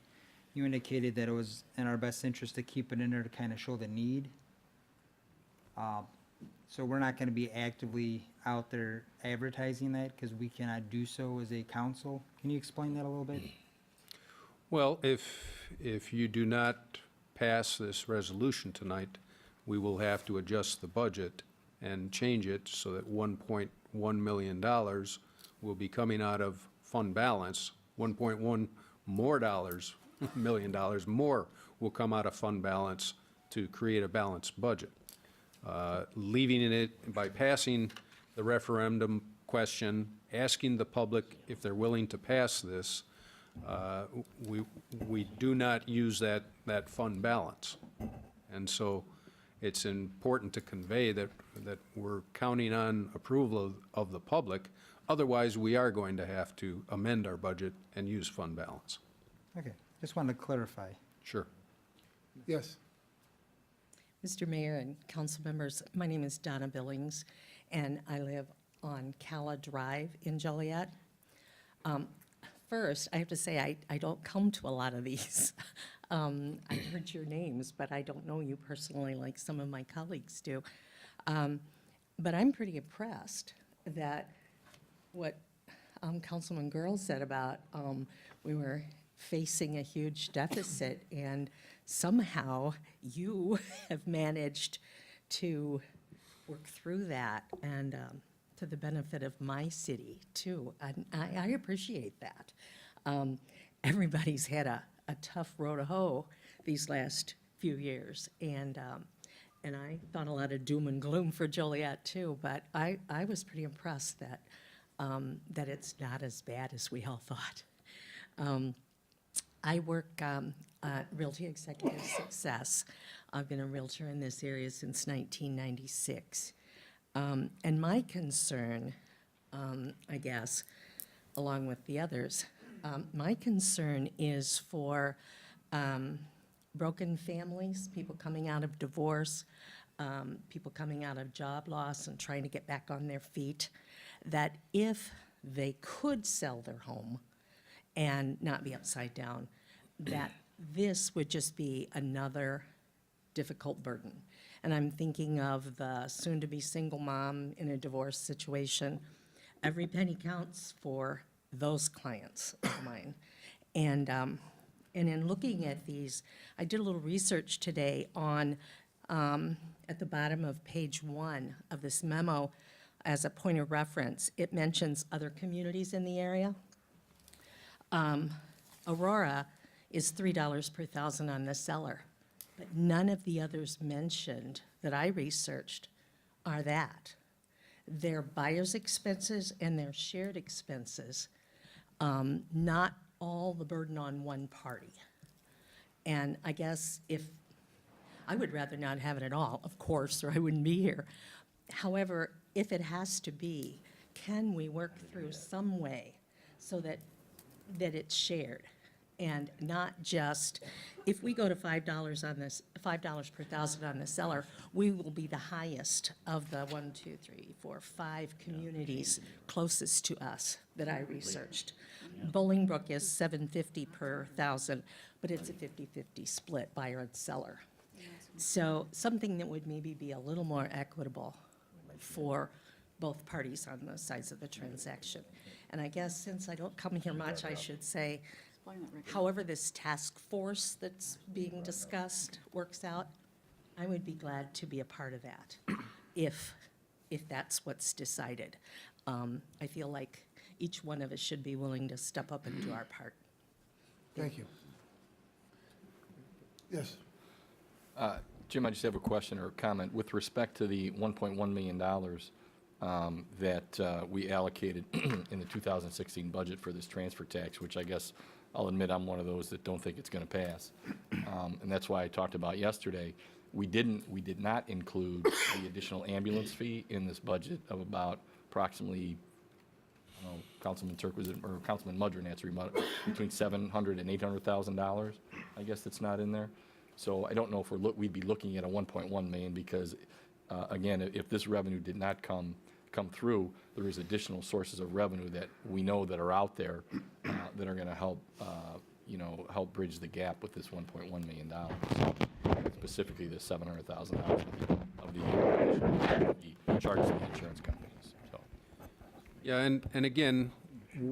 you indicated that it was in our best interest to keep it in there to kind of show the need. So we're not going to be actively out there advertising that because we cannot do so as a council. Can you explain that a little bit? Well, if you do not pass this resolution tonight, we will have to adjust the budget and change it so that $1.1 million will be coming out of fund balance. $1.1 million more will come out of fund balance to create a balanced budget. Leaving it by passing the referendum question, asking the public if they're willing to pass this, we do not use that fund balance. And so it's important to convey that we're counting on approval of the public. Otherwise, we are going to have to amend our budget and use fund balance. Okay, just wanted to clarify. Sure. Yes. Mr. Mayor and council members, my name is Donna Billings, and I live on Cala Drive in Joliet. First, I have to say, I don't come to a lot of these. I heard your names, but I don't know you personally like some of my colleagues do. But I'm pretty impressed that what Councilman Girl said about we were facing a huge deficit, and somehow you have managed to work through that, and to the benefit of my city, too. And I appreciate that. Everybody's had a tough row to hoe these last few years, and I thought a lot of doom and gloom for Joliet, too, but I was pretty impressed that it's not as bad as we all thought. I work Realty Executive Success. I've been a realtor in this area since 1996. And my concern, I guess, along with the others, my concern is for broken families, people coming out of divorce, people coming out of job loss and trying to get back on their feet, that if they could sell their home and not be upside down, that this would just be another difficult burden. And I'm thinking of the soon-to-be single mom in a divorce situation. Every penny counts for those clients of mine. And in looking at these, I did a little research today on, at the bottom of page 1 of this memo, as a point of reference, it mentions other communities in the area. Aurora is $3 per thousand on the seller, but none of the others mentioned that I researched are that. Their buyer's expenses and their shared expenses, not all the burden on one party. And I guess I would rather not have it at all, of course, or I wouldn't be here. However, if it has to be, can we work through some way so that it's shared? And not just, if we go to $5 on this, $5 per thousand on the seller, we will be the highest of the 1, 2, 3, 4, 5 communities closest to us that I researched. Bolingbrook is $7.50 per thousand, but it's a 50-50 split, buyer and seller. So something that would maybe be a little more equitable for both parties on the sides of the transaction. And I guess since I don't come here much, I should say, Explain that, Rick. however this task force that's being discussed works out, I would be glad to be a part of that, if that's what's decided. I feel like each one of us should be willing to step up and do our part. Thank you. Yes. Jim, I just have a question or a comment. With respect to the $1.1 million that we allocated in the 2016 budget for this transfer tax, which I guess I'll admit I'm one of those that don't think it's going to pass. And that's why I talked about yesterday. We did not include the additional ambulance fee in this budget of about approximately, I don't know, Councilman Turk was it, or Councilman Mudron answered, about between $700,000 and $800,000. I guess that's not in there. So I don't know if we'd be looking at a 1.1 million because, again, if this revenue did not come through, there is additional sources of revenue that we know that are out there that are going to help, help bridge the gap with this $1.1 million. Specifically, the $700,000 of the charges to the insurance companies. So. Yeah, and again,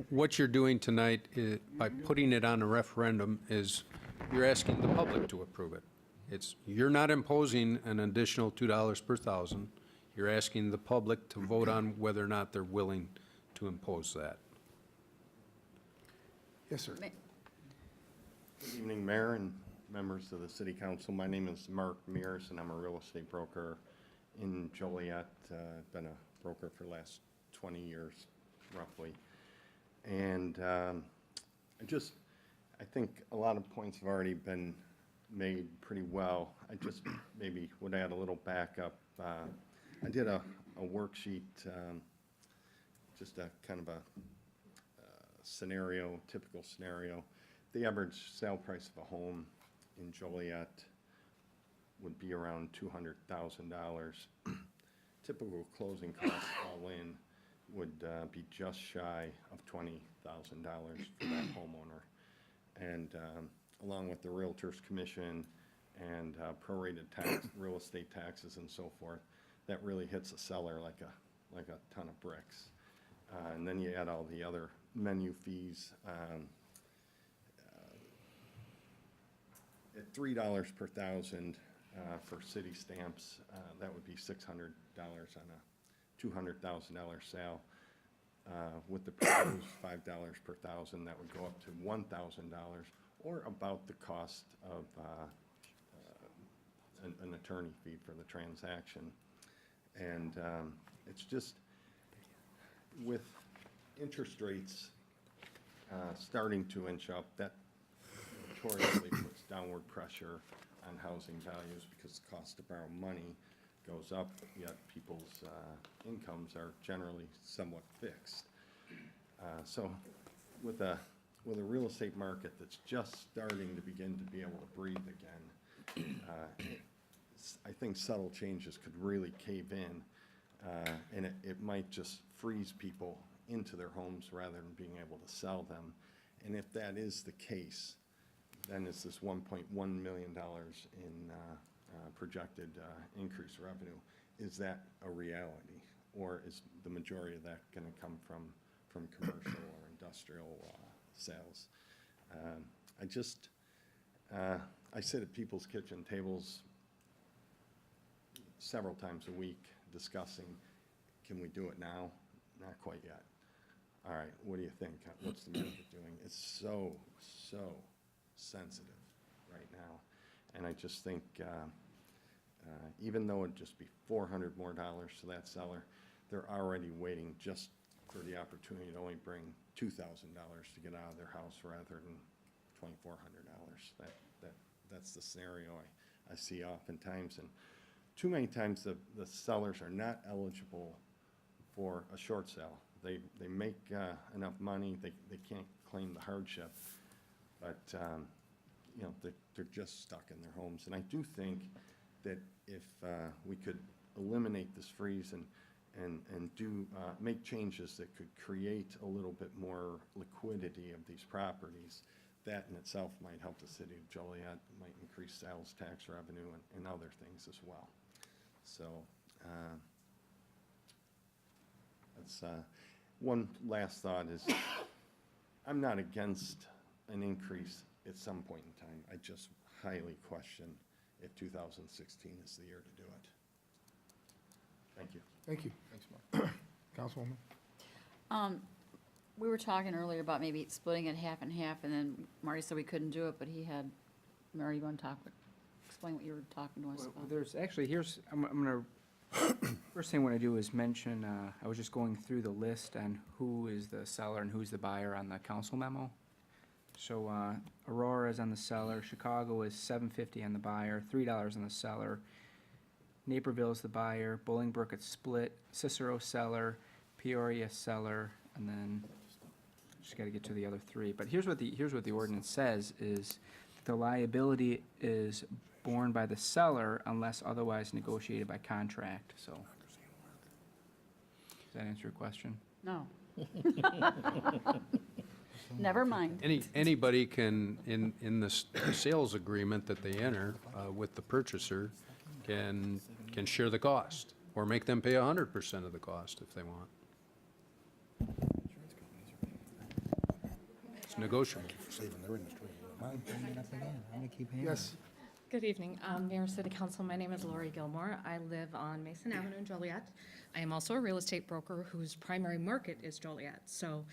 what you're doing tonight, by putting it on a referendum, is you're asking the public to approve it. You're not imposing an additional $2 per thousand. You're asking the public to vote on whether or not they're willing to impose that. Yes, sir. Good evening, Mayor and members of the City Council. My name is Mark Mears, and I'm a real estate broker in Joliet. I've been a broker for the last 20 years, roughly. And I think a lot of points have already been made pretty well. I just maybe would add a little backup. I did a worksheet, just a kind of a scenario, typical scenario. The average sale price of a home in Joliet would be around $200,000. Typical closing costs all in would be just shy of $20,000 for that homeowner. And along with the Realtors Commission and prorated tax, real estate taxes and so forth, that really hits a seller like a ton of bricks. And then you add all the other menu fees. At $3 per thousand for city stamps, that would be $600 on a $200,000 sale. With the proposed $5 per thousand, that would go up to $1,000, or about the cost of an attorney fee for the transaction. And it's just, with interest rates starting to inch up, that notoriously puts downward pressure on housing values because the cost to borrow money goes up, yet people's incomes are generally somewhat fixed. So with a real estate market that's just starting to begin to be able to breathe again, I think subtle changes could really cave in, and it might just freeze people into their homes rather than being able to sell them. And if that is the case, then it's this $1.1 million in projected increased revenue. Is that a reality, or is the majority of that going to come from commercial or industrial sales? I sit at people's kitchen tables several times a week discussing, can we do it now? Not quite yet. All right, what do you think? What's the market doing? It's so sensitive right now. And I just think, even though it'd just be $400 more to that seller, they're already waiting just for the opportunity to only bring $2,000 to get out of their house rather than $2,400. That's the scenario I see oftentimes. And too many times the sellers are not eligible for a short sale. They make enough money, they can't claim the hardship, but they're just stuck in their homes. And I do think that if we could eliminate this freeze and do make changes that could create a little bit more liquidity of these properties, that in itself might help the city of Joliet, might increase sales tax revenue and other things as well. So One last thought is, I'm not against an increase at some point in time. I just highly question if 2016 is the year to do it. Thank you. Thank you. Thanks, Mark. Councilwoman? We were talking earlier about maybe splitting it half and half, and then Marty said we couldn't do it, but he had, Mary, you want to explain what you were talking to us Well, about? there's, actually, I'm gonna, first thing I want to do is mention, I was just going through the list on who is the seller and who's the buyer on the council memo. So, Aurora is on the seller, Chicago is $7.50 on the buyer, $3 on the seller. Naperville is the buyer, Bolingbrook it's split, Cicero seller, Peoria seller, and then, just gotta get to the other three. But here's what the ordinance says, is the liability is borne by the seller unless otherwise negotiated by contract, so. Does that answer your question? No. Never mind. Anybody can, in the sales agreement that they enter with the purchaser, can share the cost, or make them pay 100% of the cost if they want. It's negotiable. Yes. Good evening, Mayor, City Council. My name is Lori Gilmore. I live on Mason Avenue in Joliet. I am also a real estate broker whose primary market is Joliet. So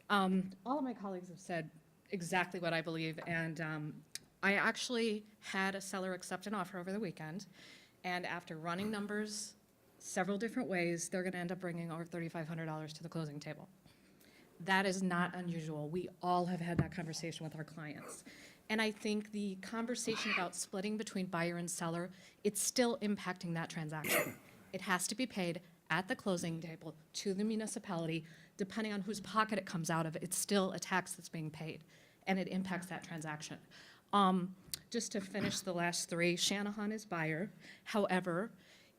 all of my colleagues have said exactly what I believe, and I actually had a seller accept an offer over the weekend, and after running numbers several different ways, they're going to end up bringing over $3,500 to the closing table. That is not unusual. We all have had that conversation with our clients. And I think the conversation about splitting between buyer and seller, it's still impacting that transaction. It has to be paid at the closing table to the municipality. Depending on whose pocket it comes out of, it's still a tax that's being paid, and it impacts that transaction. Just to finish the last three, Shanahan is buyer. However,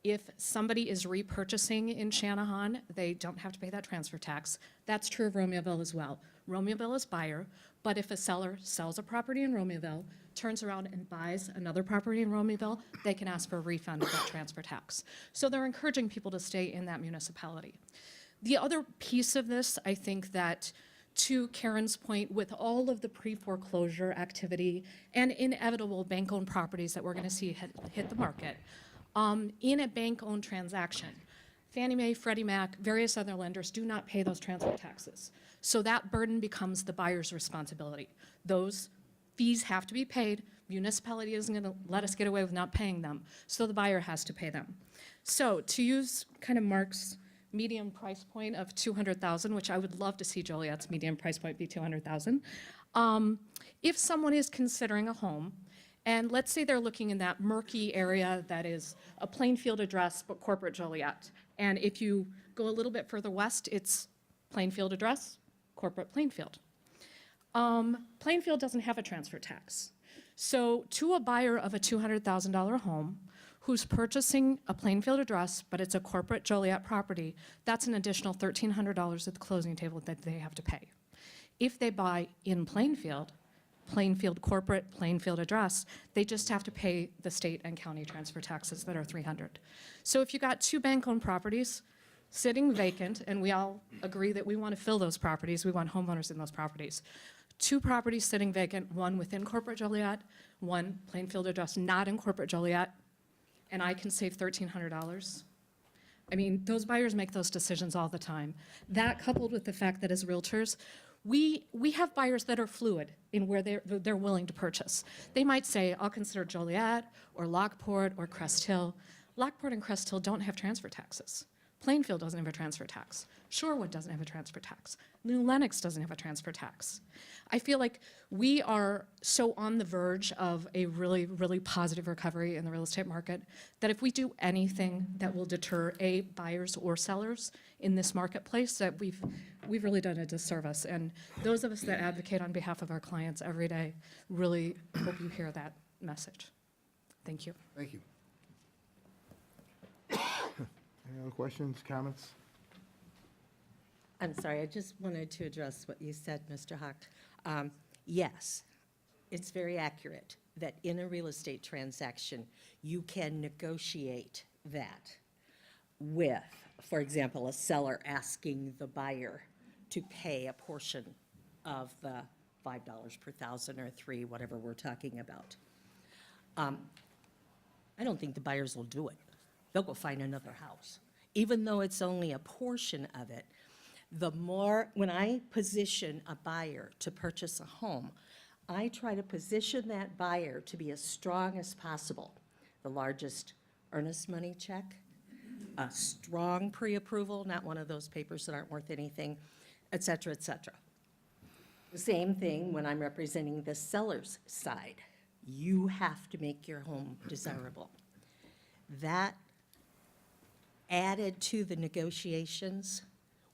if somebody is repurchasing in Shanahan, they don't have to pay that transfer tax. That's true of Romeoville as well. Romeoville is buyer, but if a seller sells a property in Romeoville, turns around and buys another property in Romeoville, they can ask for a refund of that transfer tax. So they're encouraging people to stay in that municipality. The other piece of this, I think that, to Karen's point, with all of the pre-foreclosure activity and inevitable bank-owned properties that we're going to see hit the market, in a bank-owned transaction, Fannie Mae, Freddie Mac, various other lenders do not pay those transfer taxes. So that burden becomes the buyer's responsibility. Those fees have to be paid. Municipality isn't going to let us get away with not paying them, so the buyer has to pay them. So to use kind of Mark's medium price point of $200,000, which I would love to see Joliet's medium price point be $200,000, if someone is considering a home, and let's say they're looking in that murky area that is a Plainfield address but corporate Joliet, and if you go a little bit further west, it's Plainfield address, corporate Plainfield. Plainfield doesn't have a transfer tax. So to a buyer of a $200,000 home who's purchasing a Plainfield address, but it's a corporate Joliet property, that's an additional $1,300 at the closing table that they have to pay. If they buy in Plainfield, Plainfield corporate, Plainfield address, they just have to pay the state and county transfer taxes that are $300. So if you got two bank-owned properties sitting vacant, and we all agree that we want to fill those properties, we want homeowners in those properties, two properties sitting vacant, one within corporate Joliet, one Plainfield address not in corporate Joliet, and I can save $1,300. I mean, those buyers make those decisions all the time. That coupled with the fact that as realtors, we have buyers that are fluid in where they're willing to purchase. They might say, I'll consider Joliet or Lockport or Crest Hill. Lockport and Crest Hill don't have transfer taxes. Plainfield doesn't have a transfer tax. Shorewood doesn't have a transfer tax. New Lenox doesn't have a transfer tax. I feel like we are so on the verge of a really, really positive recovery in the real estate market that if we do anything that will deter buyers or sellers in this marketplace, that we've really done a disservice. And those of us that advocate on behalf of our clients every day really hope you hear that message. Thank you. Thank you. Any other questions, comments? I'm sorry, I just wanted to address what you said, Mr. Hawk. Yes, it's very accurate that in a real estate transaction, you can negotiate that with for example, a seller asking the buyer to pay a portion of the $5 per thousand or $3, whatever we're talking about. I don't think the buyers will do it. They'll go find another house. Even though it's only a portion of it, the more, when I position a buyer to purchase a home, I try to position that buyer to be as strong as possible. The largest earnest money check, a strong pre-approval, not one of those papers that aren't worth anything, et cetera, et cetera. The same thing when I'm representing the seller's side. You have to make your home desirable. That added to the negotiations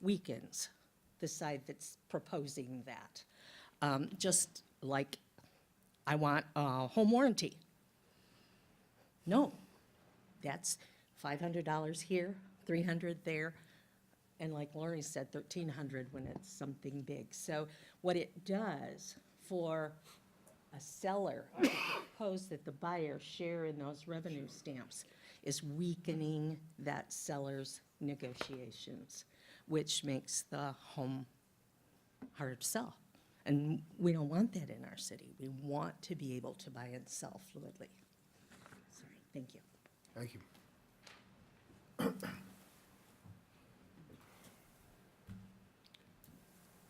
weakens the side that's proposing that. Just like, I want a home warranty. No, that's $500 here, $300 there, and like Lori said, $1,300 when it's something big. So what it does for a seller to propose that the buyer share in those revenue stamps is weakening that seller's negotiations, which makes the home harder to sell. And we don't want that in our city. We want to be able to buy and sell fluidly. Sorry, thank you. Thank you.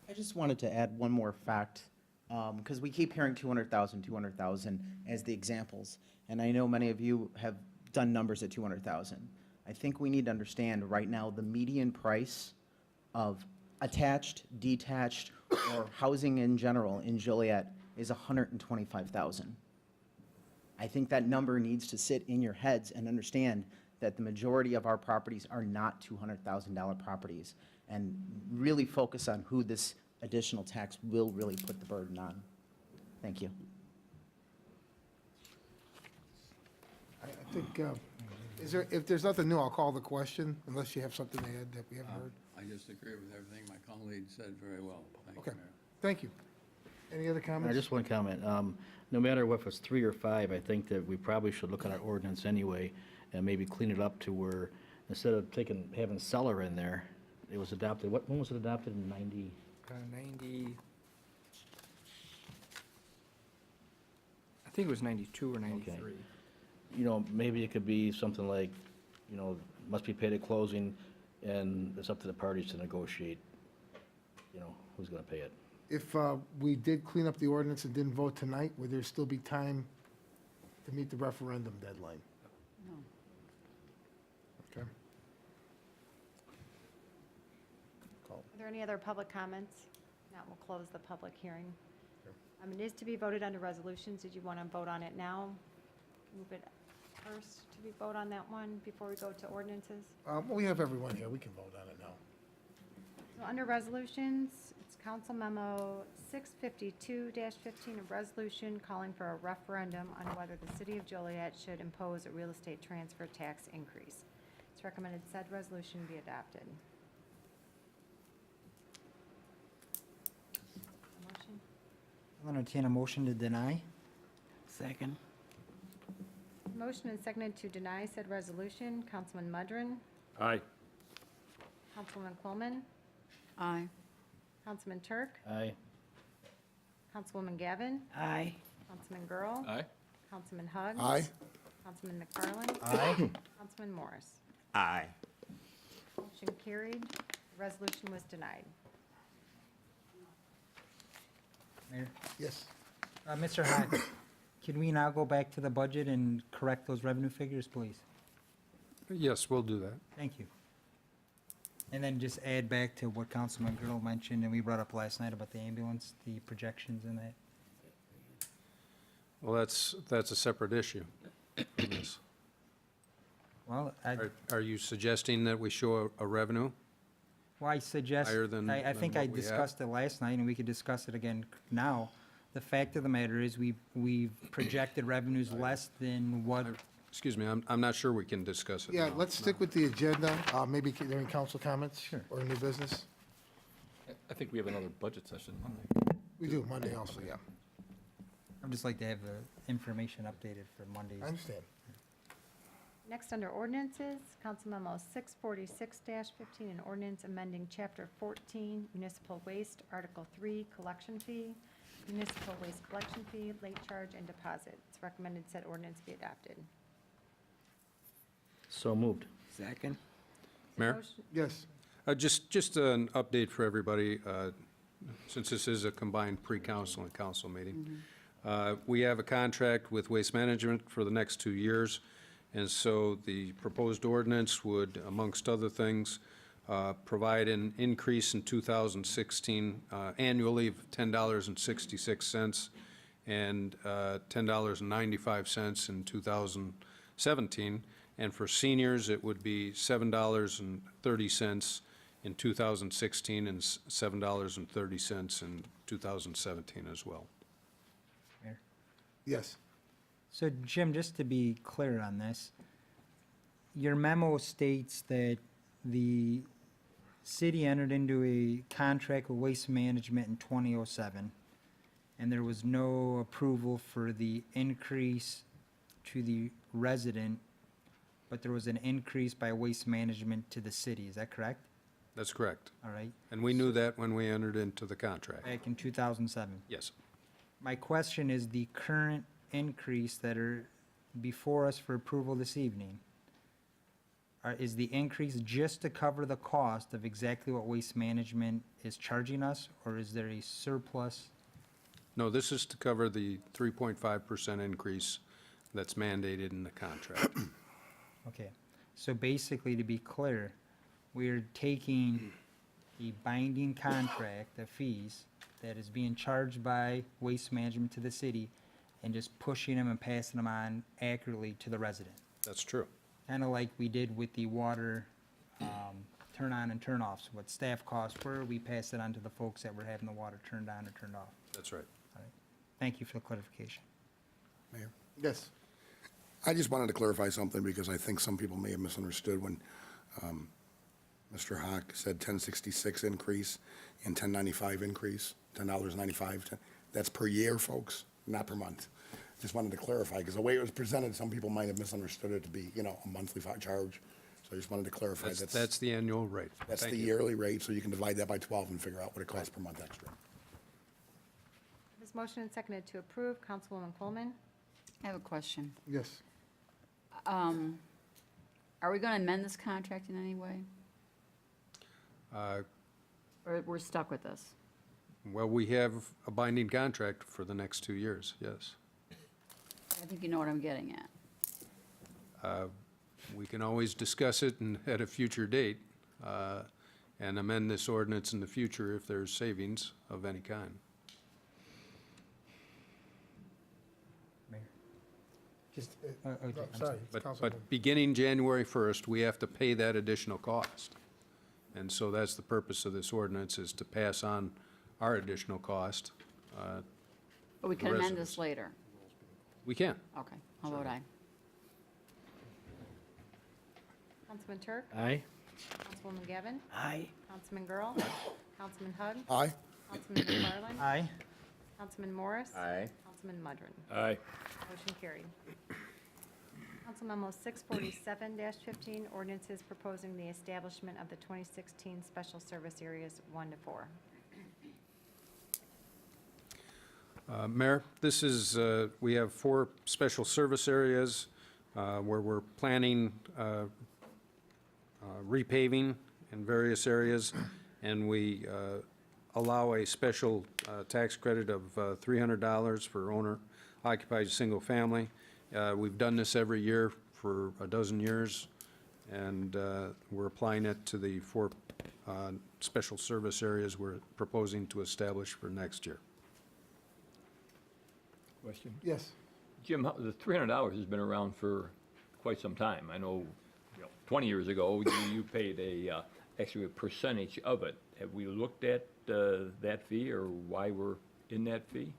I just wanted to add one more fact, because we keep hearing 200,000, 200,000 as the examples, and I know many of you have done numbers at 200,000. I think we need to understand right now the median price of attached, detached, or housing in general in Joliet is 125,000. I think that number needs to sit in your heads and understand that the majority of our properties are not $200,000 properties, and really focus on who this additional tax will really put the burden on. Thank you. I think, if there's nothing new, I'll call the question, unless you have something to add that we haven't heard. I just agree with everything my colleague said very well. Thank you, Okay, Mayor. thank you. Any other comments? Just one comment. No matter if it's 3 or 5, I think that we probably should look at our ordinance anyway and maybe clean it up to where, instead of having seller in there, it was adopted, when was it adopted, in 90? 90, I think it was 92 or 93. You know, maybe it could be something like, you know, must be paid at closing, and it's up to the parties to negotiate, you know, who's gonna pay it. If we did clean up the ordinance and didn't vote tonight, would there still be time to meet the referendum deadline? No. Okay. Are there any other public comments? Not, we'll close the public hearing. It is to be voted under resolutions. Did you want to vote on it now? Move it first to be vote on that one before we go to ordinances? Well, we have everyone here, we can vote on it now. So under resolutions, it's Council Memo 652-15, a resolution calling for a referendum on whether the City of Joliet should impose a real estate transfer tax increase. It's recommended said resolution be adopted. Motion? I'll entertain a motion to deny. Second. Motion and seconded to deny said resolution. Councilman Mudrin? Aye. Councilwoman Quillman? Aye. Councilman Turk? Aye. Councilwoman Gavin? Aye. Councilman Girl? Aye. Councilman Huggs? Aye. Councilman McFarland? Aye. Councilman Morris? Aye. Motion carried. The resolution was denied. Mayor? Yes. Mr. Hahn, can we now go back to the budget and correct those revenue figures, please? Yes, we'll do that. Thank you. And then just add back to what Councilman Girdle mentioned, and we brought up last night about the ambulance, the projections in that. Well, that's a separate issue from this. Well, Are you suggesting that we show a revenue? well, I suggest, Higher than- I than think I what we have? discussed it last night, and we could discuss it again now. The fact of the matter is, we've projected revenues less than what, Excuse me, I'm not sure we can discuss it Yeah, now. let's stick with the agenda, maybe during council comments or new business. I think we have another budget session Monday. We do, Monday also, yeah. I'd just like to have the information updated for Mondays. I understand. Next, under ordinances, Council Memo 646-15, an ordinance amending Chapter 14 Municipal Waste, Article 3 Collection Fee, Municipal Waste Collection Fee, Late Charge, and Deposit. It's recommended said ordinance be adopted. So moved. Second. Mayor? Yes. Just an update for everybody, since this is a combined pre-council and council meeting. We have a contract with Waste Management for the next 2 years, and so the proposed ordinance would, amongst other things, provide an increase in 2016 annually of $10.66 and $10.95 in 2017. And for seniors, it would be $7.30 in 2016 and $7.30 in 2017 as well. Mayor? Yes. So Jim, just to be clear on this, your memo states that the city entered into a contract with Waste Management in 2007, and there was no approval for the increase to the resident, but there was an increase by Waste Management to the city. Is that correct? That's correct. All right. And we knew that when we entered into the contract. Back in 2007. Yes. My question is the current increase that are before us for approval this evening, is the increase just to cover the cost of exactly what Waste Management is charging us, or is there a surplus? No, this is to cover the 3.5% increase that's mandated in the contract. Okay, so basically, to be clear, we're taking a binding contract of fees that is being charged by Waste Management to the city and just pushing them and passing them on accurately to the resident. That's true. Kind of like we did with the water turn on and turn offs. What staff costs were, we passed it on to the folks that were having the water turned on or turned off. That's right. All right. Thank you for the clarification. Mayor? Yes. I just wanted to clarify something because I think some people may have misunderstood when Mr. Hawk said 1066 increase and 1095 increase, $10.95. That's per year, folks, not per month. Just wanted to clarify, because the way it was presented, some people might have misunderstood it to be, a monthly charge. So I just wanted to clarify. That's the annual rate. That's Thank the you. yearly rate, so you can divide that by 12 and figure out what it costs per month extra. This motion is seconded to approve. Councilwoman Coleman? I have a question. Yes. Are we going to amend this contract in any way? Or we're stuck with this? Well, we have a binding contract for the next 2 years, yes. I think you know what I'm getting at. We can always discuss it at a future date and amend this ordinance in the future if there's savings of any kind. Mayor? Just, Sorry. But beginning January 1st, we have to pay that additional cost. And so that's the purpose of this ordinance, is to pass on our additional cost. But we to can amend residents. this later. We can. Okay, how vote aye. Councilman Turk? Aye. Councilwoman Gavin? Aye. Councilman Girl? Councilman Hug? Aye. Councilman McFarland? aye. Councilman Morris? Aye. Councilman Mudrin? Aye. Motion carried. Council Memo 647-15, ordinances proposing the establishment of the 2016 Special Service Areas 1 to 4. Mayor, this is, we have 4 special service areas where we're planning repaving in various areas, and we allow a special tax credit of $300 for owner-occupied single family. We've done this every year for a dozen years, and we're applying it to the 4 special service areas we're proposing to establish for next year. Question? Yes. Jim, the $300 has been around for quite some time. I know, 20 years ago, you paid actually a percentage of it. Have we looked at that fee, or why we're in that fee?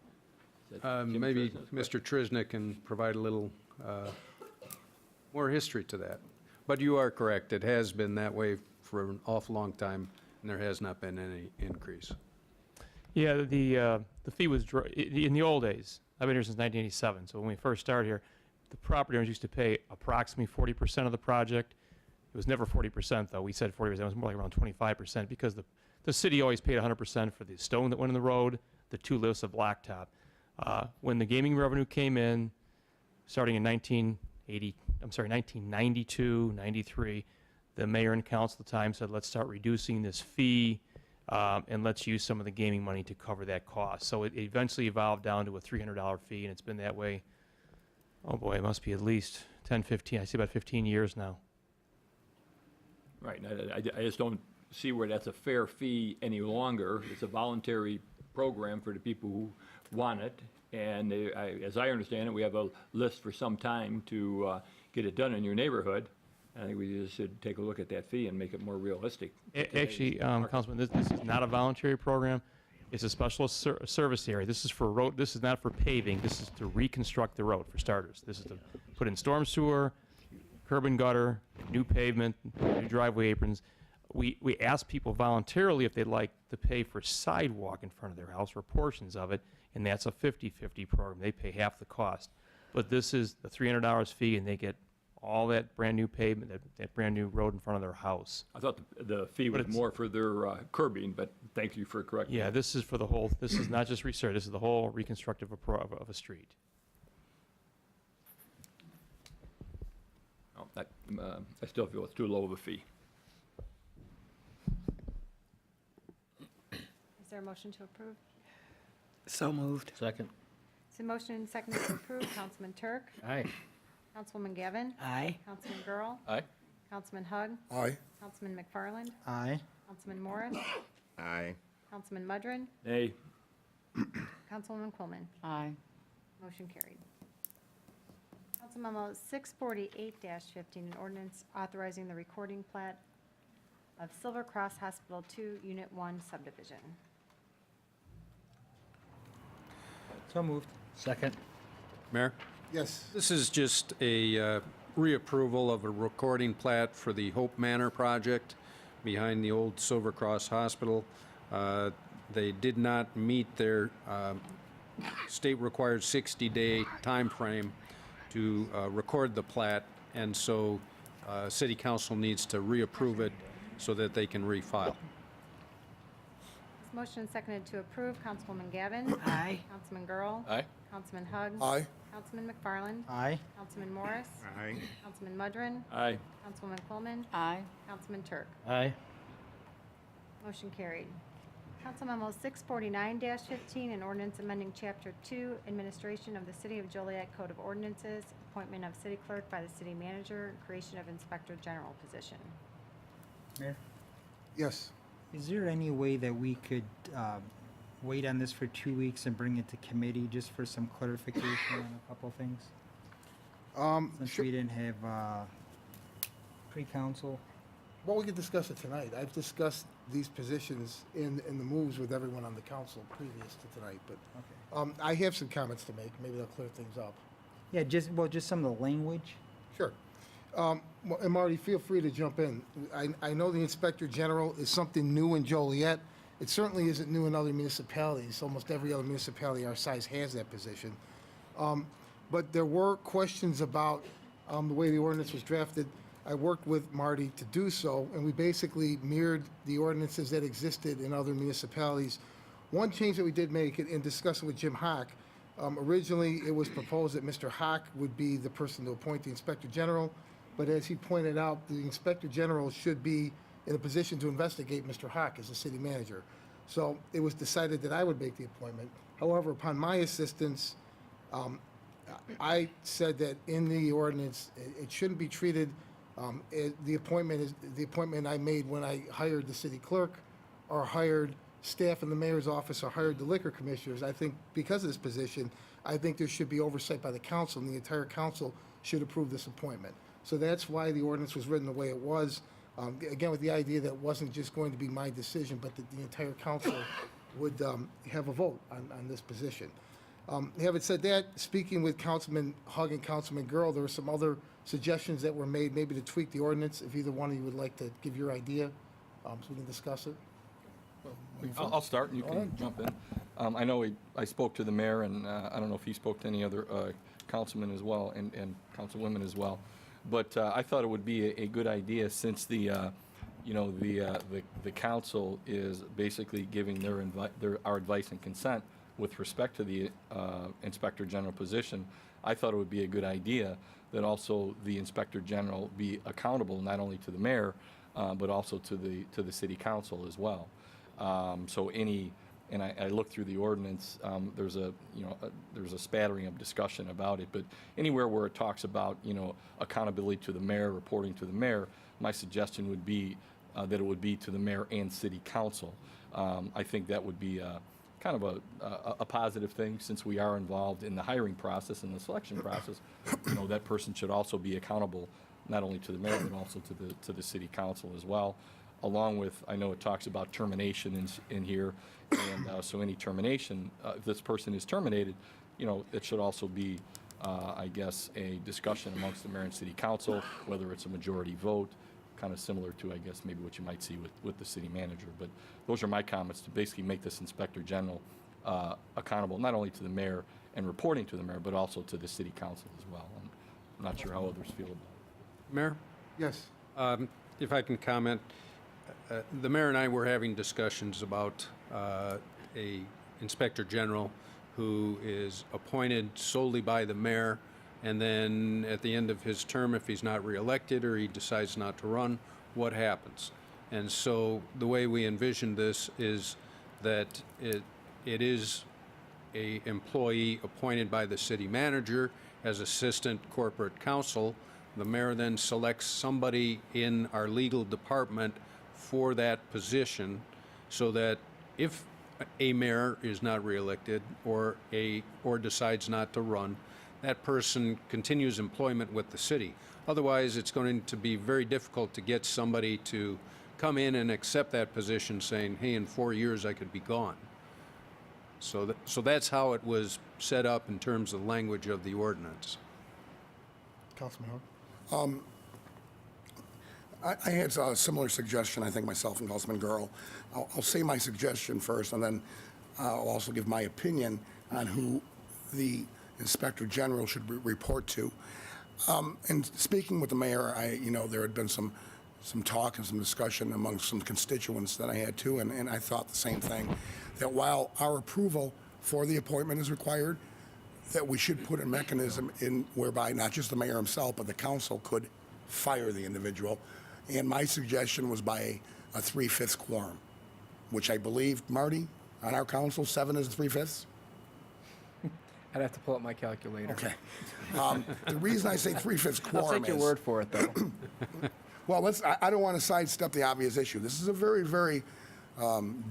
Is that Jim Maybe Trisnet's Mr. Trisnick can provide a little more history to that. But you are correct, it has been that way for an awful long time, and there has not been any increase. Yeah, the fee was, in the old days, I've been here since 1987, so when we first started here, the property owners used to pay approximately 40% of the project. It was never 40%, though. We said 40%. It was more like around 25% because the city always paid 100% for the stone that went in the road, the 2 lifts of blacktop. When the gaming revenue came in, starting in 1992, 93, the mayor and council at the time said, let's start reducing this fee, and let's use some of the gaming money to cover that cost. So it eventually evolved down to a $300 fee, and it's been that way, oh boy, it must be at least 10, 15, I see about 15 years now. Right, and I just don't see where that's a fair fee any longer. It's a voluntary program for the people who want it, and as I understand it, we have a list for some time to get it done in your neighborhood. I think we just should take a look at that fee and make it more realistic. Actually, Councilman, this is not a voluntary program. It's a special service area. This is for road. This is not for paving. This is to reconstruct the road, for starters. This is to put in storm sewer, curb and gutter, new pavement, new driveway aprons. We ask people voluntarily if they'd like to pay for sidewalk in front of their house or portions of it, and that's a 50-50 program. They pay half the cost. But this is the $300 fee, and they get all that brand-new pavement, that brand-new road in front of their house. I thought the fee was more for their curbing, but thank you for correcting. Yeah, this is for the whole, this is not just research, this is the whole reconstructive of a street. Oh, I still feel it's too low of a fee. Is there a motion to approve? So moved. Second. Is the motion and second to approve? Councilman Turk? Aye. Councilwoman Gavin? Aye. Councilman Girl? Aye. Councilman Hug? Aye. Councilman McFarland? Aye. Councilman Morris? Aye. Councilman Mudrin? Nay. Councilwoman Quillman? Aye. Motion carried. Council Memo 648-15, an ordinance authorizing the recording plat of Silver Cross Hospital 2, Unit 1 subdivision. So moved. Second. Mayor? Yes. This is just a reapproval of a recording plat for the Hope Manor project behind the old Silver Cross Hospital. They did not meet their state-required 60-day time frame to record the plat, and so City Council needs to reapprove it so that they can refile. This motion is seconded to approve. Councilwoman Gavin? Aye. Councilman Girl? Aye. Councilman Hug? Aye. Councilman McFarland? Aye. Councilman Morris? Aye. Councilman Mudrin? Aye. Councilwoman Quillman? Aye. Councilman Turk? Aye. Motion carried. Council Memo 649-15, an ordinance amending Chapter 2, Administration of the City of Joliet Code of Ordinances, appointment of city clerk by the city manager, creation of inspector general position. Mayor? Yes. Is there any way that we could wait on this for 2 weeks and bring it to committee just for some clarification on a couple things? Since we didn't have pre-council? Well, we could discuss it tonight. I've discussed these positions in the moves with everyone on the council previous to tonight, but I have some comments to make. Maybe they'll clear things up. Yeah, just some of the language. Sure. And Marty, feel free to jump in. I know the Inspector General is something new in Joliet. It certainly isn't new in other municipalities. Almost every other municipality our size has that position. But there were questions about the way the ordinance was drafted. I worked with Marty to do so, and we basically mirrored the ordinances that existed in other municipalities. One change that we did make in discussing with Jim Hock, originally it was proposed that Mr. Hock would be the person to appoint the Inspector General, but as he pointed out, the Inspector General should be in a position to investigate Mr. Hock as the city manager. So it was decided that I would make the appointment. However, upon my assistance, I said that in the ordinance, it shouldn't be treated, the appointment I made when I hired the city clerk or hired staff in the mayor's office or hired the liquor commissioners. I think because of this position, I think there should be oversight by the council, and the entire council should approve this appointment. So that's why the ordinance was written the way it was. Again, with the idea that it wasn't just going to be my decision, but that the entire council would have a vote on this position. Having said that, speaking with Councilman Hug and Councilman Girl, there were some other suggestions that were made, maybe to tweak the ordinance, if either one of you would like to give your idea, so we can discuss it. I'll start, and you can jump in. I know I spoke to the mayor, and I don't know if he spoke to any other councilmen as well and councilwomen as well. But I thought it would be a good idea since the council is basically giving our advice and consent with respect to the Inspector General position. I thought it would be a good idea that also the Inspector General be accountable not only to the mayor, but also to the city council as well. So and I looked through the ordinance, there's a spattering of discussion about it, but anywhere where it talks about, accountability to the mayor, reporting to the mayor, my suggestion would be that it would be to the mayor and city council. I think that would be kind of a positive thing, since we are involved in the hiring process and the selection process. That person should also be accountable not only to the mayor, but also to the city council as well. Along with, I know it talks about termination in here, and so any termination, if this person is terminated, it should also be, I guess, a discussion amongst the mayor and city council, whether it's a majority vote, kind of similar to, I guess, maybe what you might see with the city manager. But those are my comments to basically make this Inspector General accountable not only to the mayor and reporting to the mayor, but also to the city council as well. I'm not sure how others feel about it. Mayor? Yes. If I can comment, the mayor and I were having discussions about a Inspector General who is appointed solely by the mayor, and then at the end of his term, if he's not reelected or he decides not to run, what happens? And so the way we envision this is that it is a employee appointed by the city manager as assistant corporate counsel. The mayor then selects somebody in our legal department for that position, so that if a mayor is not reelected or decides not to run, that person continues employment with the city. Otherwise, it's going to be very difficult to get somebody to come in and accept that position, saying, hey, in 4 years I could be gone. So that's how it was set up in terms of the language of the ordinance. Councilman Hogg? I had a similar suggestion, I think, myself and Councilman Girl. I'll say my suggestion first, and then I'll also give my opinion on who the Inspector General should report to. And speaking with the mayor, there had been some talk and some discussion among some constituents that I had too, and I thought the same thing, that while our approval for the appointment is required, that we should put a mechanism in whereby not just the mayor himself, but the council could fire the individual. And my suggestion was by a 3/5 quorum, which I believe, Marty, on our council, 7 is 3/5? I'd have to pull up my calculator. Okay. The reason I say 3/5 quorum is... I'll take your word for it, though. Well, I don't want to sidestep the obvious issue. This is a very, very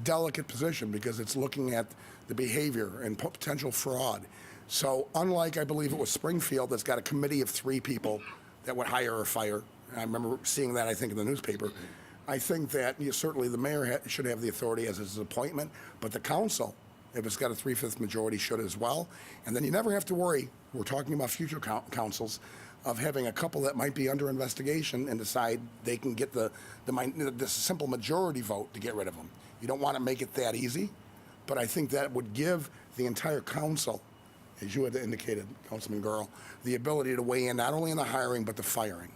delicate position because it's looking at the behavior and potential fraud. So unlike, I believe it was Springfield, that's got a committee of 3 people that would hire or fire. I remember seeing that, I think, in the newspaper. I think that certainly the mayor should have the authority as his appointment, but the council, if it's got a 3/5 majority, should as well. And then you never have to worry, we're talking about future councils, of having a couple that might be under investigation and decide they can get the simple majority vote to get rid of them. You don't want to make it that easy, but I think that would give the entire council, as you had indicated, Councilman Girl, the ability to weigh in not only in the hiring but the firing.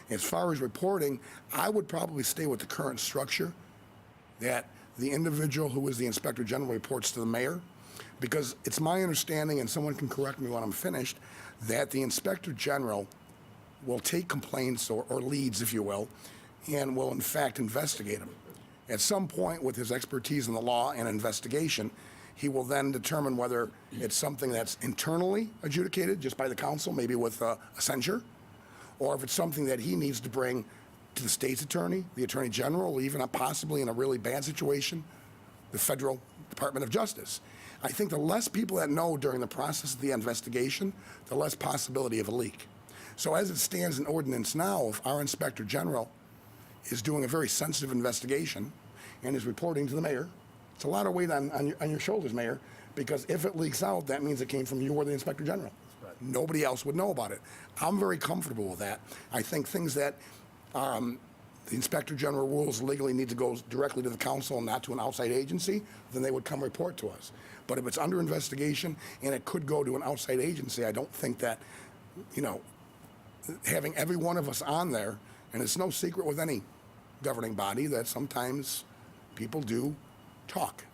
As far as reporting, I would probably stay with the current structure, that the individual who is the Inspector General reports to the mayor, because it's my understanding, and someone can correct me when I'm finished, that the Inspector General will take complaints or leads, if you will, and will in fact investigate them. At some point, with his expertise in the law and investigation, he will then determine whether it's something that's internally adjudicated just by the council, maybe with a censure, or if it's something that he needs to bring to the state's attorney, the attorney general, or even possibly in a really bad situation, the federal Department of Justice. I think the less people that know during the process of the investigation, the less possibility of a leak. So as it stands in ordinance now, if our Inspector General is doing a very sensitive investigation and is reporting to the mayor, it's a lot of weight on your shoulders, Mayor, because if it leaks out, that means it came from you or the Inspector General. Nobody else would know about it. I'm very comfortable with that. I think things that the Inspector General rules legally need to go directly to the council and not to an outside agency, then they would come report to us. But if it's under investigation and it could go to an outside agency, I don't think that, you know, having every one of us on there, and it's no secret with any governing body that sometimes people do talk.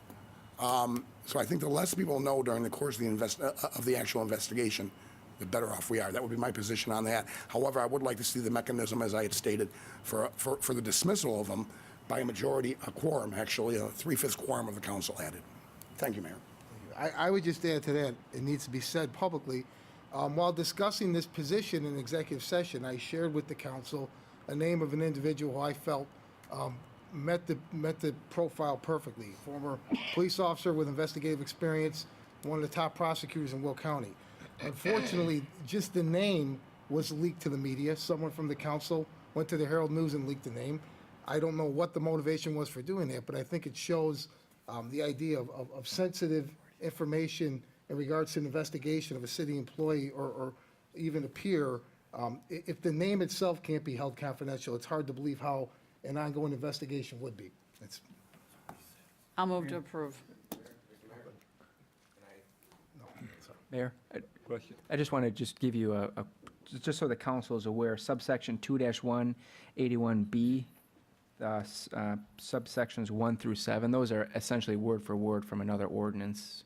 So I think the less people know during the course of the actual investigation, the better off we are. That would be my position on that. However, I would like to see the mechanism, as I had stated, for the dismissal of them by a majority, a quorum, actually, a 3/5 quorum of the council added. Thank you, Mayor. I would just add to that, it needs to be said publicly, while discussing this position in executive session, I shared with the council a name of an individual who I felt met the profile perfectly. Former police officer with investigative experience, one of the top prosecutors in Will County. Unfortunately, just the name was leaked to the media. Someone from the council went to the Herald News and leaked the name. I don't know what the motivation was for doing that, but I think it shows the idea of sensitive information in regards to an investigation of a city employee or even a peer. If the name itself can't be held confidential, it's hard to believe how an ongoing investigation would be. I'll move to approve. Mayor, Question? I just want to just give you just so the council is aware, subsection 2-1, 81B, subsections 1 through 7, those are essentially word for word from another ordinance,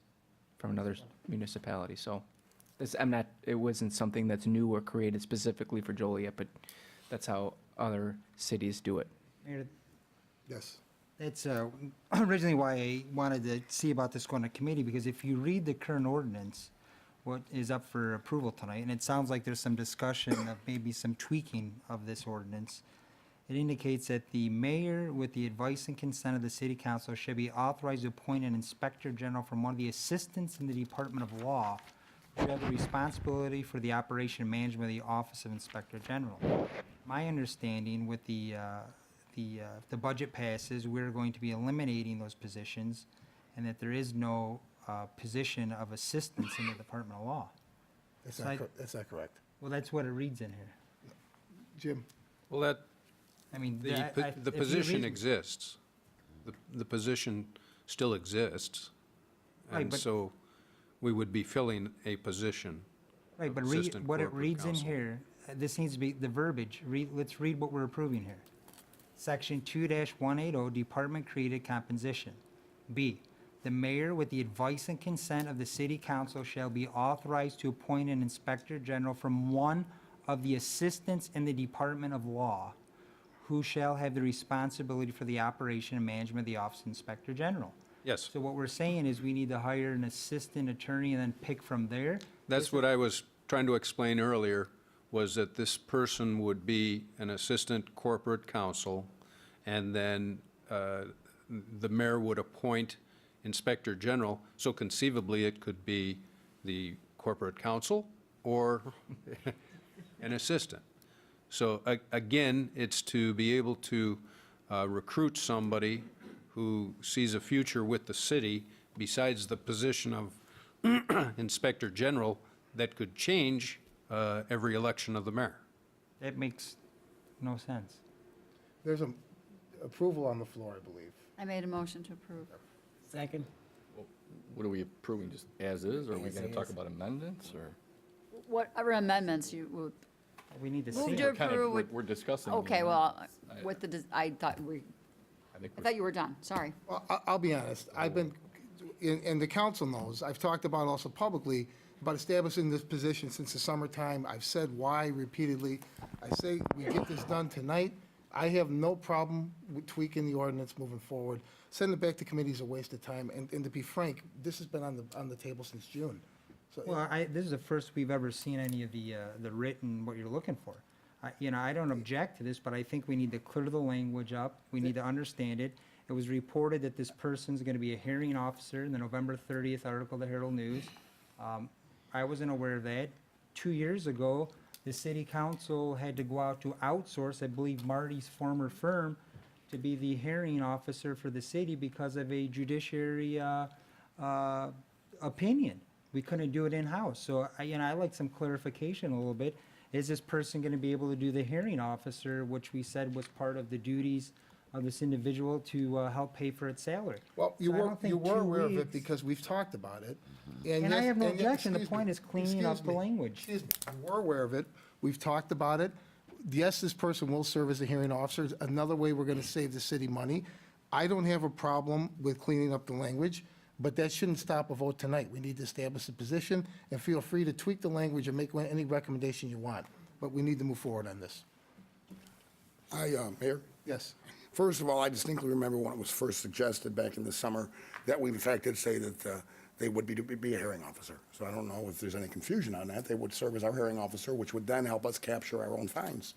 from another municipality. So it wasn't something that's new or created specifically for Joliet, but that's how other cities do it. Mayor, Yes. that's originally why I wanted to see about this going to committee, because if you read the current ordinance, what is up for approval tonight, and it sounds like there's some discussion of maybe some tweaking of this ordinance, it indicates that the mayor, with the advice and consent of the city council, shall be authorized to appoint an inspector general from one of the assistants in the Department of Law who have the responsibility for the operation and management of the Office of Inspector General. My understanding with the budget passes, we're going to be eliminating those positions, and that there is no position of assistance in the Department of Law. That's not correct. Well, that's what it reads in here. Jim? Well, that, I mean, the if you position read- exists. The position still exists. Right, And but- so we would be filling a position. Right, but of read, assistant what it corporate reads in counsel. here, this needs to be, the verbiage, let's read what we're approving here. Section 2-180, Department Created Composition. B, the mayor, with the advice and consent of the city council, shall be authorized to appoint an inspector general from one of the assistants in the Department of Law, who shall have the responsibility for the operation and management of the Office of Inspector General. Yes, So what we're saying is we need to hire an assistant attorney and then pick from there. that's what I was trying to explain earlier, was that this person would be an assistant corporate counsel, and then the mayor would appoint inspector general, so conceivably it could be the corporate counsel or an assistant. So again, it's to be able to recruit somebody who sees a future with the city besides the position of inspector general that could change every election of the mayor. That makes no sense. There's a approval on the floor, I believe. I made a motion to approve. Second. What are we approving, just as is, or are we As going to talk is. about amendments, or? Whatever amendments you would. We need to Move see. to We're kind of- approve we're- with- We're discussing. Okay, well, with the, I thought I think I thought you were done, sorry. Well, I'll be honest, I've been, and the council knows, I've talked about also publicly about establishing this position since the summertime. I've said why repeatedly. I say we get this done tonight. I have no problem with tweaking the ordinance moving forward. Sending it back to committee is a waste of time, and to be frank, this has been on the table since June. So Well, this is the first we've ever seen any of the written, what you're looking for. I don't object to this, but I think we need to clear the language up. We need to understand it. It was reported that this person's gonna be a hearing officer in the November 30th article of the Herald News. I wasn't aware of that. 2 years ago, the city council had to go out to outsource, I believe Marty's former firm, to be the hearing officer for the city because of a judiciary opinion. We couldn't do it in-house. So, I like some clarification a little bit. Is this person going to be able to do the hearing officer, which we said was part of the duties of this individual to help pay for its salary? Well, So I don't think you were 2 aware of it weeks- because we've talked about it. And I yes- have no and yes- objection. The excuse me, point is cleaning up excuse the me, language. Excuse me, you were aware of it. We've talked about it. Yes, this person will serve as a hearing officer. Another way we're going to save the city money. I don't have a problem with cleaning up the language, but that shouldn't stop a vote tonight. We need to establish a position, and feel free to tweak the language and make any recommendation you want, but we need to move forward on this. Mayor? Yes. First of all, I distinctly remember when it was first suggested back in the summer that we in fact did say that they would be a hearing officer. So I don't know if there's any confusion on that. They would serve as our hearing officer, which would then help us capture our own fines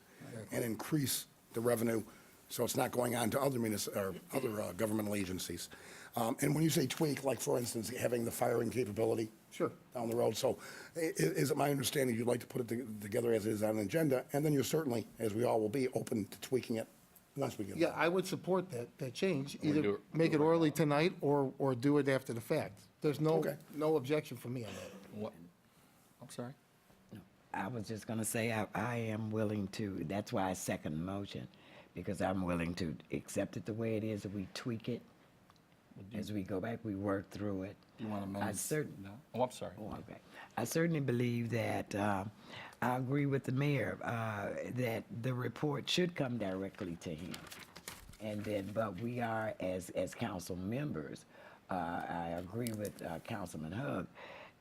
and increase the revenue, so it's not going on to other governmental agencies. And when you say tweak, like for instance, having the firing capability Sure. down the road. So is it my understanding you'd like to put it together as it is on an agenda, and then you're certainly, as we all will be, open to tweaking it once we get Yeah, there? I would support that change. we do Either it- make it orally tonight or do it after the fact. There's Okay. no objection from me on that. What? I'm sorry? I was just gonna say, I am willing to, that's why I second the motion, because I'm willing to accept it the way it is, if we tweak it, as we go back, we work through it. You want to amend? I certain, No? Oh, I'm sorry. oh, okay. I certainly believe that, I agree with the mayor, that the report should come directly to him. And then, but we are, as council members, I agree with Councilman Hug,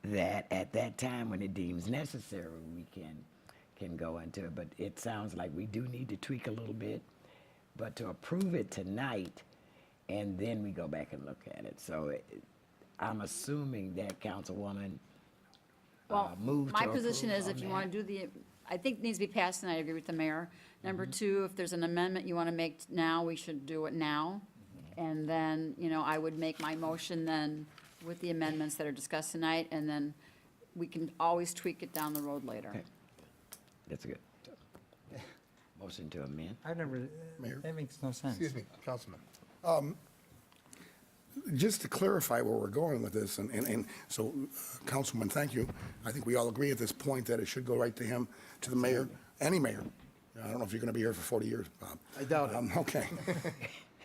that at that time when it deems necessary, we can go into it. But it sounds like we do need to tweak a little bit, but to approve it tonight, and then we go back and look at it. So I'm assuming that Councilwoman Well, moved to my position approve is on if you that. want to do the, I think it needs to be passed tonight, I agree with the mayor. Number two, if there's an amendment you want to make now, we should do it now. And then, I would make my motion then with the amendments that are discussed tonight, and then we can always tweak it down the road later. Okay. That's good. Motion to amend. I never, Mayor? that makes no sense. Excuse me, Councilman. Just to clarify where we're going with this, and so, Councilman, thank you. I think we all agree at this point that it should go right to him, to the mayor, any mayor. I don't know if you're going to be here for 40 years, Bob. I doubt it. Okay.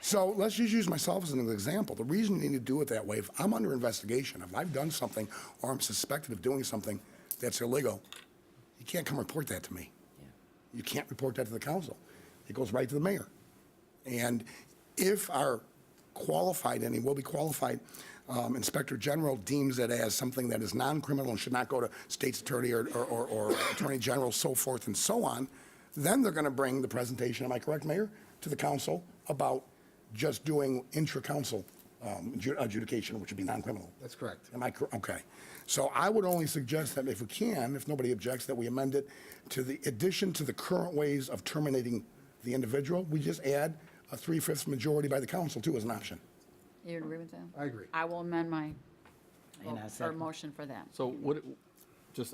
So let's just use myself as an example. The reason you need to do it that way, if I'm under investigation, if I've done something or I'm suspected of doing something that's illegal, you can't come report that to me. You can't report that to the council. It goes right to the mayor. And if our qualified, and he will be qualified, Inspector General deems it as something that is non-criminal and should not go to state's attorney or attorney general, so forth and so on, then they're going to bring the presentation, am I correct, Mayor, to the council about just doing intra-council adjudication, which would be non-criminal. That's correct. Am I correct? Okay. So I would only suggest that if we can, if nobody objects, that we amend it to the addition to the current ways of terminating the individual, we just add a 3/5 majority by the council too as an option. You agree with that? I agree. I will amend my, And I or second. motion for that. So what,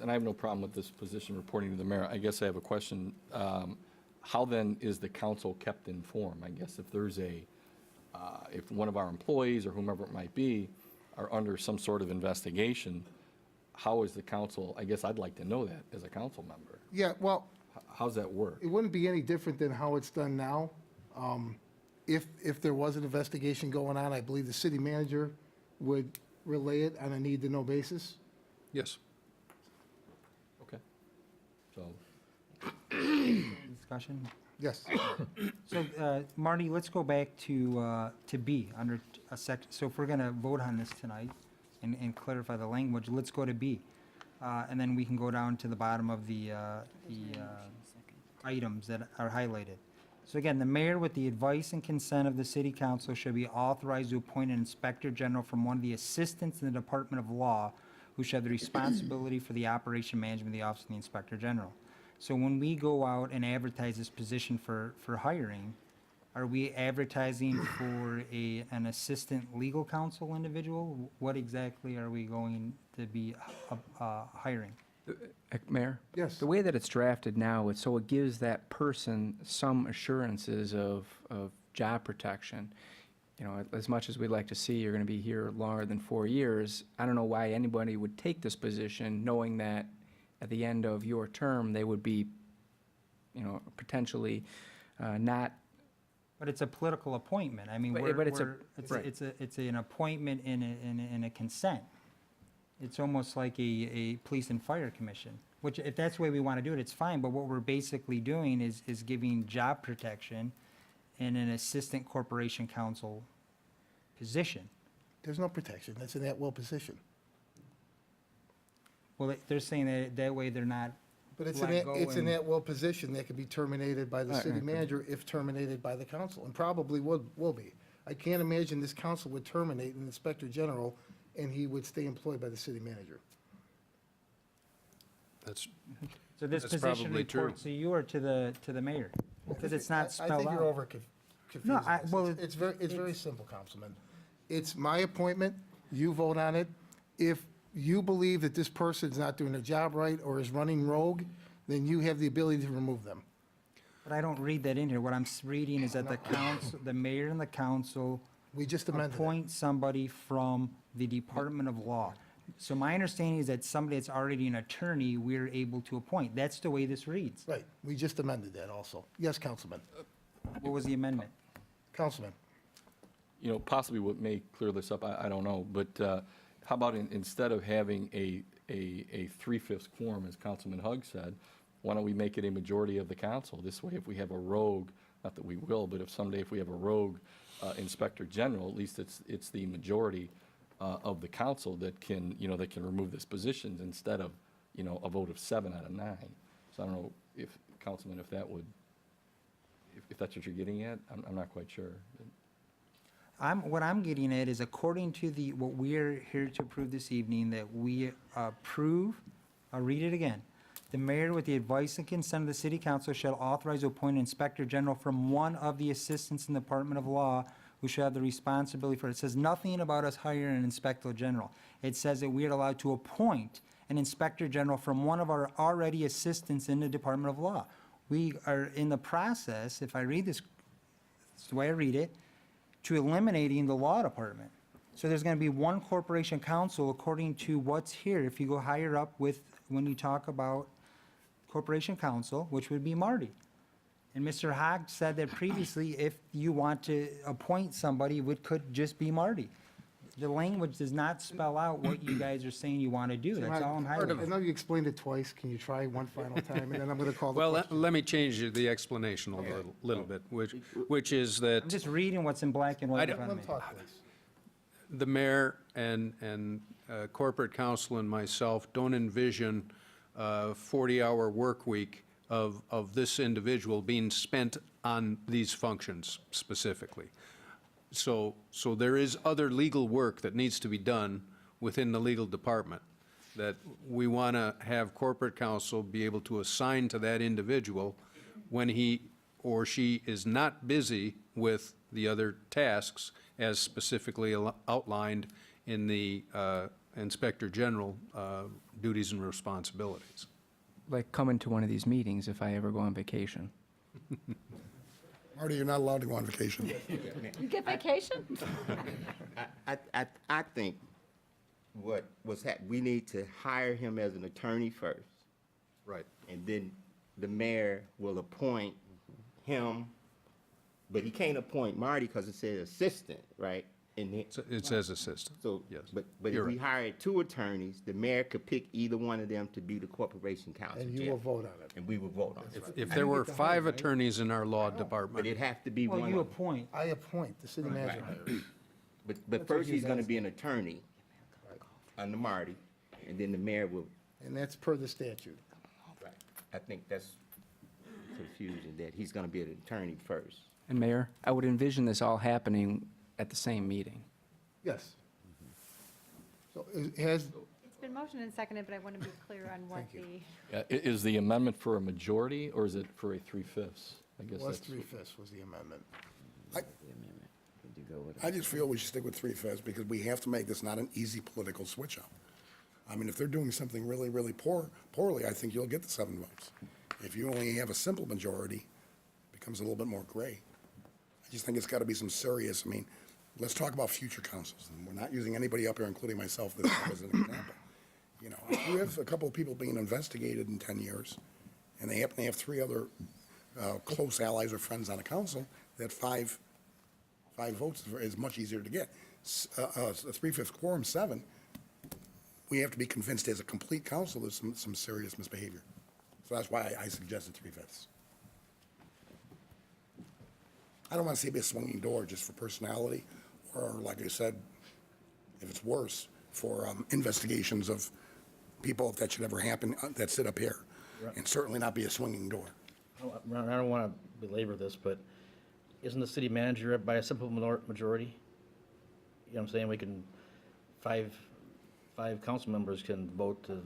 and I have no problem with this position reporting to the mayor. I guess I have a question. How then is the council kept informed? I guess if there's if one of our employees or whomever it might be are under some sort of investigation, how is the council, I guess I'd like to know that as a council member. Yeah, well, How's that work? it wouldn't be any different than how it's done now. If there was an investigation going on, I believe the city manager would relay it on a need-to-know basis. Yes. Okay. So, Discussion? Yes. So, Marty, let's go back to B, under a section, so if we're gonna vote on this tonight and clarify the language, let's go to B. And then we can go down to the bottom of the items that are highlighted. So again, the mayor, with the advice and consent of the city council, shall be authorized to appoint an inspector general from one of the assistants in the Department of Law who shall have the responsibility for the operation management of the office of the inspector general. So when we go out and advertise this position for hiring, are we advertising for an assistant legal counsel individual? What exactly are we going to be hiring? Mayor? Yes. The way that it's drafted now, so it gives that person some assurances of job protection. You know, as much as we'd like to see you're going to be here longer than 4 years, I don't know why anybody would take this position knowing that at the end of your term, they would be potentially not. But it's a political appointment. I mean, But it's it's an appointment in a consent. It's almost like a police and fire commission, which if that's the way we want to do it, it's fine. But what we're basically doing is giving job protection in an assistant corporation counsel position. There's no protection. That's an at-will position. Well, they're saying that way they're not. But it's let go an and- at-will position that could be terminated by the city manager if terminated by the council, and probably will be. I can't imagine this council would terminate an inspector general and he would stay employed by the city manager. That's, So this That's position probably true. reports to you or to the mayor? Because it's not I spelled think out. you're over confusing No, this. well, It's very simple, Councilman. It's my appointment, you vote on it. If you believe that this person's not doing their job right or is running rogue, then you have the ability to remove them. But I don't read that in here. What I'm reading is that the council, the mayor and the council We just amended it. appoint somebody from the Department of Law. So my understanding is that somebody that's already an attorney, we're able to appoint. That's the way this reads. Right, we just amended that also. Yes, Councilman. What was the amendment? Councilman. Possibly what may clear this up, I don't know, but how about instead of having a 3/5 quorum, as Councilman Hugg said, why don't we make it a majority of the council? This way, if we have a rogue, not that we will, but if someday if we have a rogue inspector general, at least it's the majority of the council that can remove this position instead of, a vote of 7 out of 9. So I don't know if, Councilman, if that's what you're getting at, I'm not quite sure. What I'm getting at is according to what we're here to approve this evening, that we approve, I'll read it again. The mayor, with the advice and consent of the city council, shall authorize to appoint an inspector general from one of the assistants in the Department of Law who shall have the responsibility for it. It says nothing about us hiring an inspector general. It says that we are allowed to appoint an inspector general from one of our already assistants in the Department of Law. We are in the process, if I read this, it's the way I read it, to eliminating the law department. So there's going to be one corporation counsel according to what's here. If you go higher up when you talk about corporation counsel, which would be Marty. And Mr. Hogg said that previously, if you want to appoint somebody, it could just be Marty. The language does not spell out what you guys are saying you want to do. That's all I'm I highlighting. know you explained it twice. Can you try one final time, and then I'm going to call the well, question. let me change the explanation a little bit, which is that I'm just reading what's in black and white in front of me. Let him talk, please. the mayor and corporate counsel and myself don't envision a 40-hour work week of this individual being spent on these functions specifically. So there is other legal work that needs to be done within the legal department that we want to have corporate counsel be able to assign to that individual when he or she is not busy with the other tasks as specifically outlined in the Inspector General duties and responsibilities. Like coming to one of these meetings if I ever go on vacation. Marty, you're not allowed to go on vacation. You get vacation? I think we need to hire him as an attorney first. Right. And then the mayor will appoint him, but he can't appoint Marty because it says assistant, right? It says assistant, So, yes. but You're if we right. hired 2 attorneys, the mayor could pick either one of them to be the corporation counsel. And you Jeff. will vote on it. And we will vote on it. If there were 5 attorneys in our law But department, it'd have to be Well, one you of them. appoint. I appoint, the city manager hires. But what first he he's gonna does. be an attorney under Marty, and then the mayor will, And that's per the statute. I think that's confusing, that he's gonna be an attorney first. And Mayor, I would envision this all happening at the same meeting. Yes. So has, It's been motioned and seconded, but I want to be clear on what the, Is the amendment for a majority, or is it for a 3/5? I guess was that's. 3/5 was the amendment. I just feel we should stick with 3/5 because we have to make this not an easy political switch-up. I mean, if they're doing something really, really poorly, I think you'll get the 7 votes. If you only have a simple majority, it becomes a little bit more gray. I just think it's got to be some serious, let's talk about future councils. And we're not using anybody up here, including myself, as an example. If you have a couple of people being investigated in 10 years, and they happen to have 3 other close allies or friends on the council, that five votes is much easier to get. A three-fifths quorum, 7, we have to be convinced as a complete council there's some serious misbehavior. So that's why I suggested 3/5. I don't want to see it be a swinging door just for personality, or like I said, if it's worse, for investigations of people, if that should ever happen, that sit up here, and certainly not be a swinging door. Ron, I don't want to belabor this, but isn't the city manager by a simple majority? You know what I'm saying? We can, five council members can vote to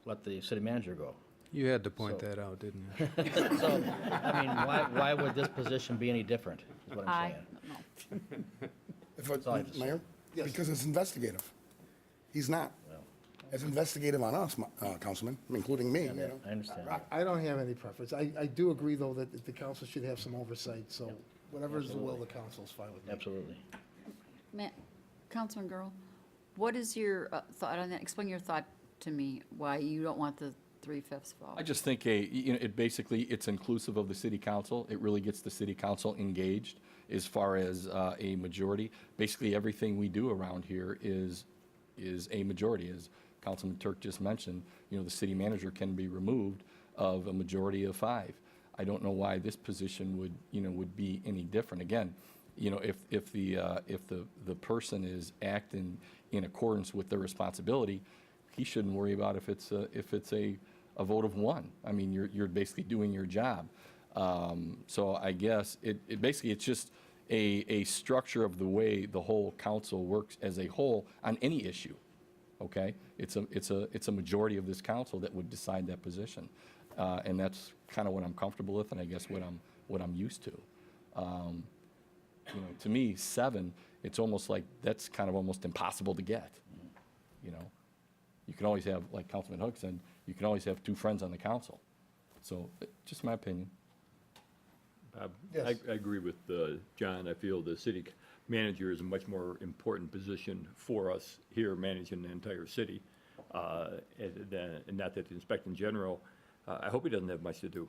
let the city manager go. You had to point that out, didn't you? So, I mean, why would this position be any different, is what I'm saying? That's all I have to say. Mayor? Because it's investigative. He's not. It's investigative on us, Councilman, including me, you know? I understand. I don't have any preference. I do agree, though, that the council should have some oversight, so whatever is the will of the council is fine with me. Absolutely. Councilman Girl, what is your thought on that? Explain your thought to me, why you don't want the 3/5 vote. I just think it's inclusive of the city council. It really gets the city council engaged as far as a majority. Basically, everything we do around here is a majority. As Councilman Turk just mentioned, the city manager can be removed of a majority of 5. I don't know why this position would be any different. Again, if the person is acting in accordance with their responsibility, he shouldn't worry about if it's a vote of 1. I mean, you're basically doing your job. So I guess it's just a structure of the way the whole council works as a whole on any issue. Okay, it's a majority of this council that would decide that position, and that's kind of what I'm comfortable with, and I guess what I'm used to. To me, 7, it's almost like that's kind of almost impossible to get. You can always have, like Councilman Hook said, you can always have 2 friends on the council. So, just my opinion. Yes. I agree with John. I feel the city manager is a much more important position for us here managing the entire city. And not that the inspector general, I hope he doesn't have much to do.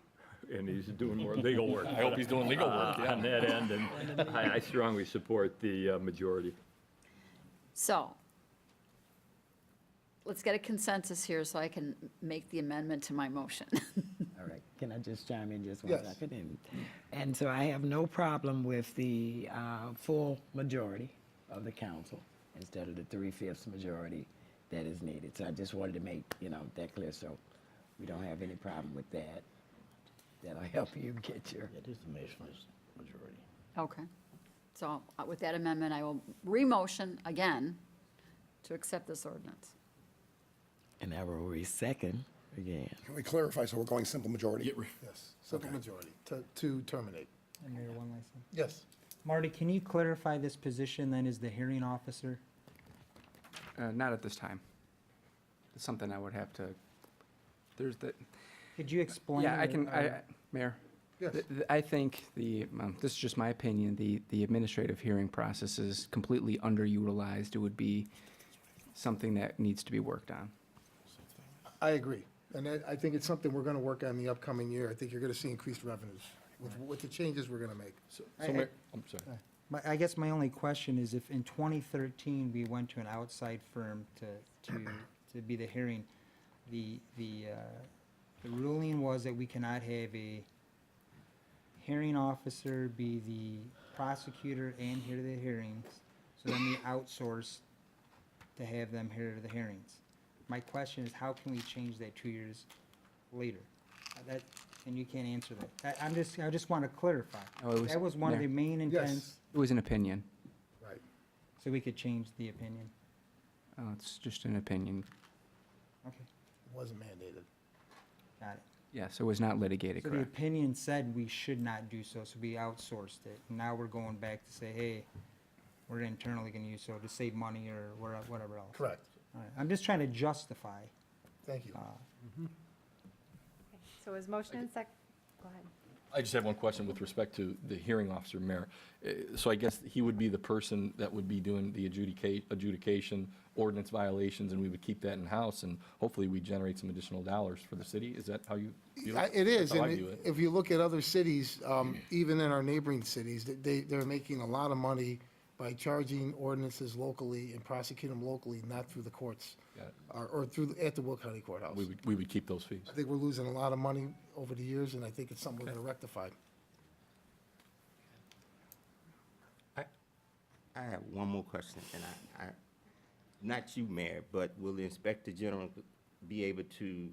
And he's doing more legal work. I hope he's doing legal work, yeah. On that end, and I strongly support the majority. So, let's get a consensus here so I can make the amendment to my motion. All right, can I just chime in just one Yes. second? And so I have no problem with the full majority of the council instead of the 3/5 majority that is needed. So I just wanted to make, that clear, so we don't have any problem with that. That'll help you get your. It is the majority. Okay. So with that amendment, I will re-motion again to accept this ordinance. And I will re-second again. Can we clarify, so we're going simple majority? Yes, simple majority to terminate. And Mayor, one last thing. Yes. Marty, can you clarify this position then as the hearing officer? Not at this time. It's something I would have to, Could you explain? yeah, I can, or- Mayor? Yes. I think this is just my opinion, the administrative hearing process is completely underutilized. It would be something that needs to be worked on. I agree. And I think it's something we're going to work on the upcoming year. I think you're going to see increased revenues with the changes we're going to make. I'm sorry. I guess my only question is if in 2013, we went to an outside firm to be the hearing, the ruling was that we cannot have a hearing officer be the prosecutor and hear the hearings, so then we outsource to have them hear the hearings. My question is, how can we change that 2 years later? And you can't answer that. I just want to clarify. That was one of the main intents, It was an opinion. Right. so we could change the opinion. It's just an opinion. Okay, It wasn't mandated. got it. Yes, it was not litigated, So the correct. opinion said we should not do so we outsourced it. Now we're going back to say, hey, we're internally going to use so to save money or whatever else. Correct. All right, I'm just trying to justify. Thank you. So is motion and go ahead. I just have one question with respect to the hearing officer, Mayor. So I guess he would be the person that would be doing the adjudication, ordinance violations, and we would keep that in-house, and hopefully we generate some additional dollars for the city? Is that how you view it? It is, That's how I and view it. if you look at other cities, even in our neighboring cities, they're making a lot of money by charging ordinances locally and prosecuting them locally, not through the courts, Got it. or through, at the Will County Courthouse. We would keep those fees. I think we're losing a lot of money over the years, and I think it's something we're gonna rectify. I have one more question, and not you, Mayor, but will the Inspector General be able to,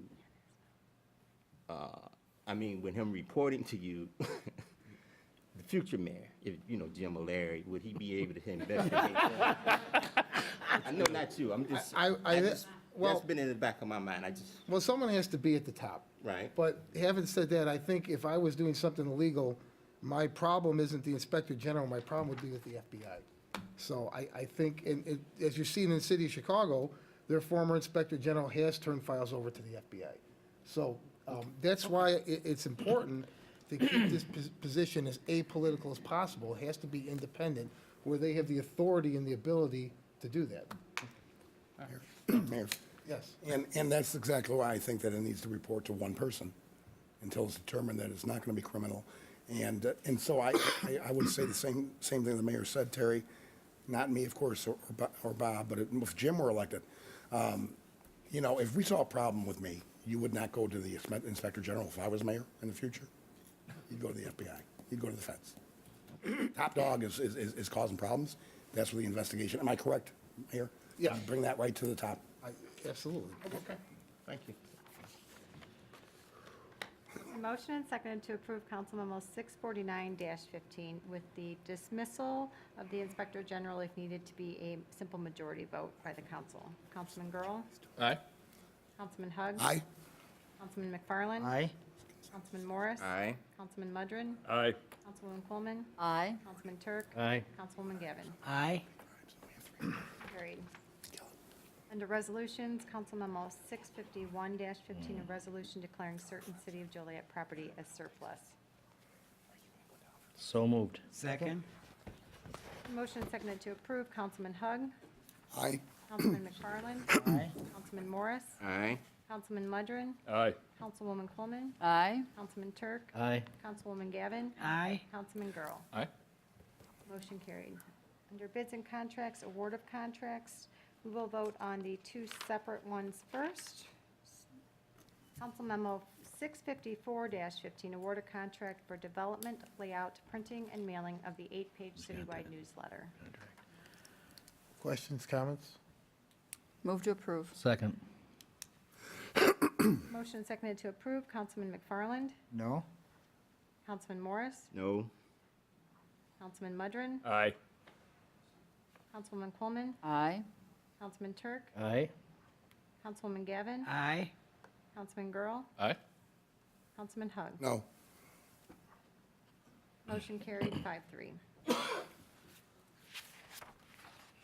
when him reporting to you, the future mayor, if, Jim or Larry, would he be able to investigate that? I know not you, I'm just, that's been in the back of my mind, Well, someone has to be at the top. Right. But having said that, I think if I was doing something illegal, my problem isn't the Inspector General, my problem would be with the FBI. So I think, and as you're seeing in the city of Chicago, their former Inspector General has turned files over to the FBI. So that's why it's important to keep this position as apolitical as possible. It has to be independent, where they have the authority and the ability to do that. Mayor. Yes. And that's exactly why I think that it needs to report to one person until it's determined that it's not going to be criminal. And so I would say the same thing the mayor said, Terry, not me, of course, or Bob, but if Jim were elected, if we saw a problem with me, you would not go to the Inspector General if I was mayor in the future. You'd go to the FBI. You'd go to the feds. Top dog is causing problems. That's where the investigation, am I correct, Mayor? Yeah. You bring that right to the top. Absolutely. Okay, thank you. A motion and seconded to approve Council Memo 649-15 with the dismissal of the Inspector General if needed to be a simple majority vote by the council. Councilman Girl? Aye. Councilman Hugg? Aye. Councilman McFarland? Aye. Councilman Morris? Aye. Councilman Mudrin? Aye. Councilwoman Coleman? Aye. Councilman Turk? Aye. Councilwoman Gavin? Aye. Carried. Under resolutions, Council Memo 651-15, a resolution declaring certain City of Joliet property as surplus. So moved. Second? Motion seconded to approve, Councilman Hugg. Aye. Councilman McFarland. Aye. Councilman Morris. Aye. Councilman Mudrin. Aye. Councilwoman Coleman. Aye. Councilman Turk. Aye. Councilwoman Gavin. Aye. Councilman Girl. Aye. Motion carried. Under bids and contracts, award of contracts, we will vote on the two separate ones first. Council Memo 654-15, award a contract for development, layout, printing, and mailing of the 8-page citywide newsletter. Questions, comments? Move to approve. Second. Motion seconded to approve, Councilman McFarland. No? Councilman Morris. No. Councilman Mudrin. Aye. Councilwoman Coleman. Aye. Councilman Turk. Aye. Councilwoman Gavin. Aye. Councilman Girl. Aye. Councilman Hugg. No. Motion carried 5-3.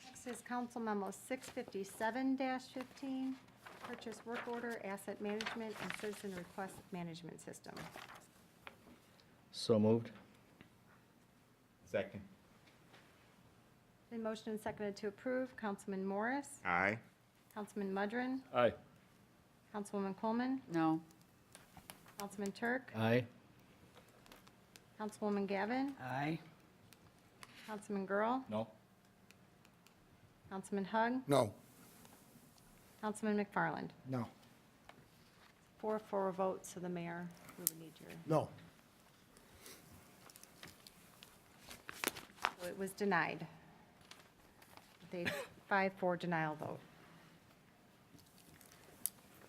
Next is Council Memo 657-15, purchase work order, asset management, and citizen request management system. So moved. Second. Been motion and seconded to approve. Councilman Morris. Aye. Councilman Mudrin. Aye. Councilwoman Coleman. No. Councilman Turk. Aye. Councilwoman Gavin. Aye. Councilman Girl. No. Councilman Hugg. No. Councilman McFarland. No. 4-4 votes, so the mayor, we would need your, No. so it was denied. With a 5-4 denial vote.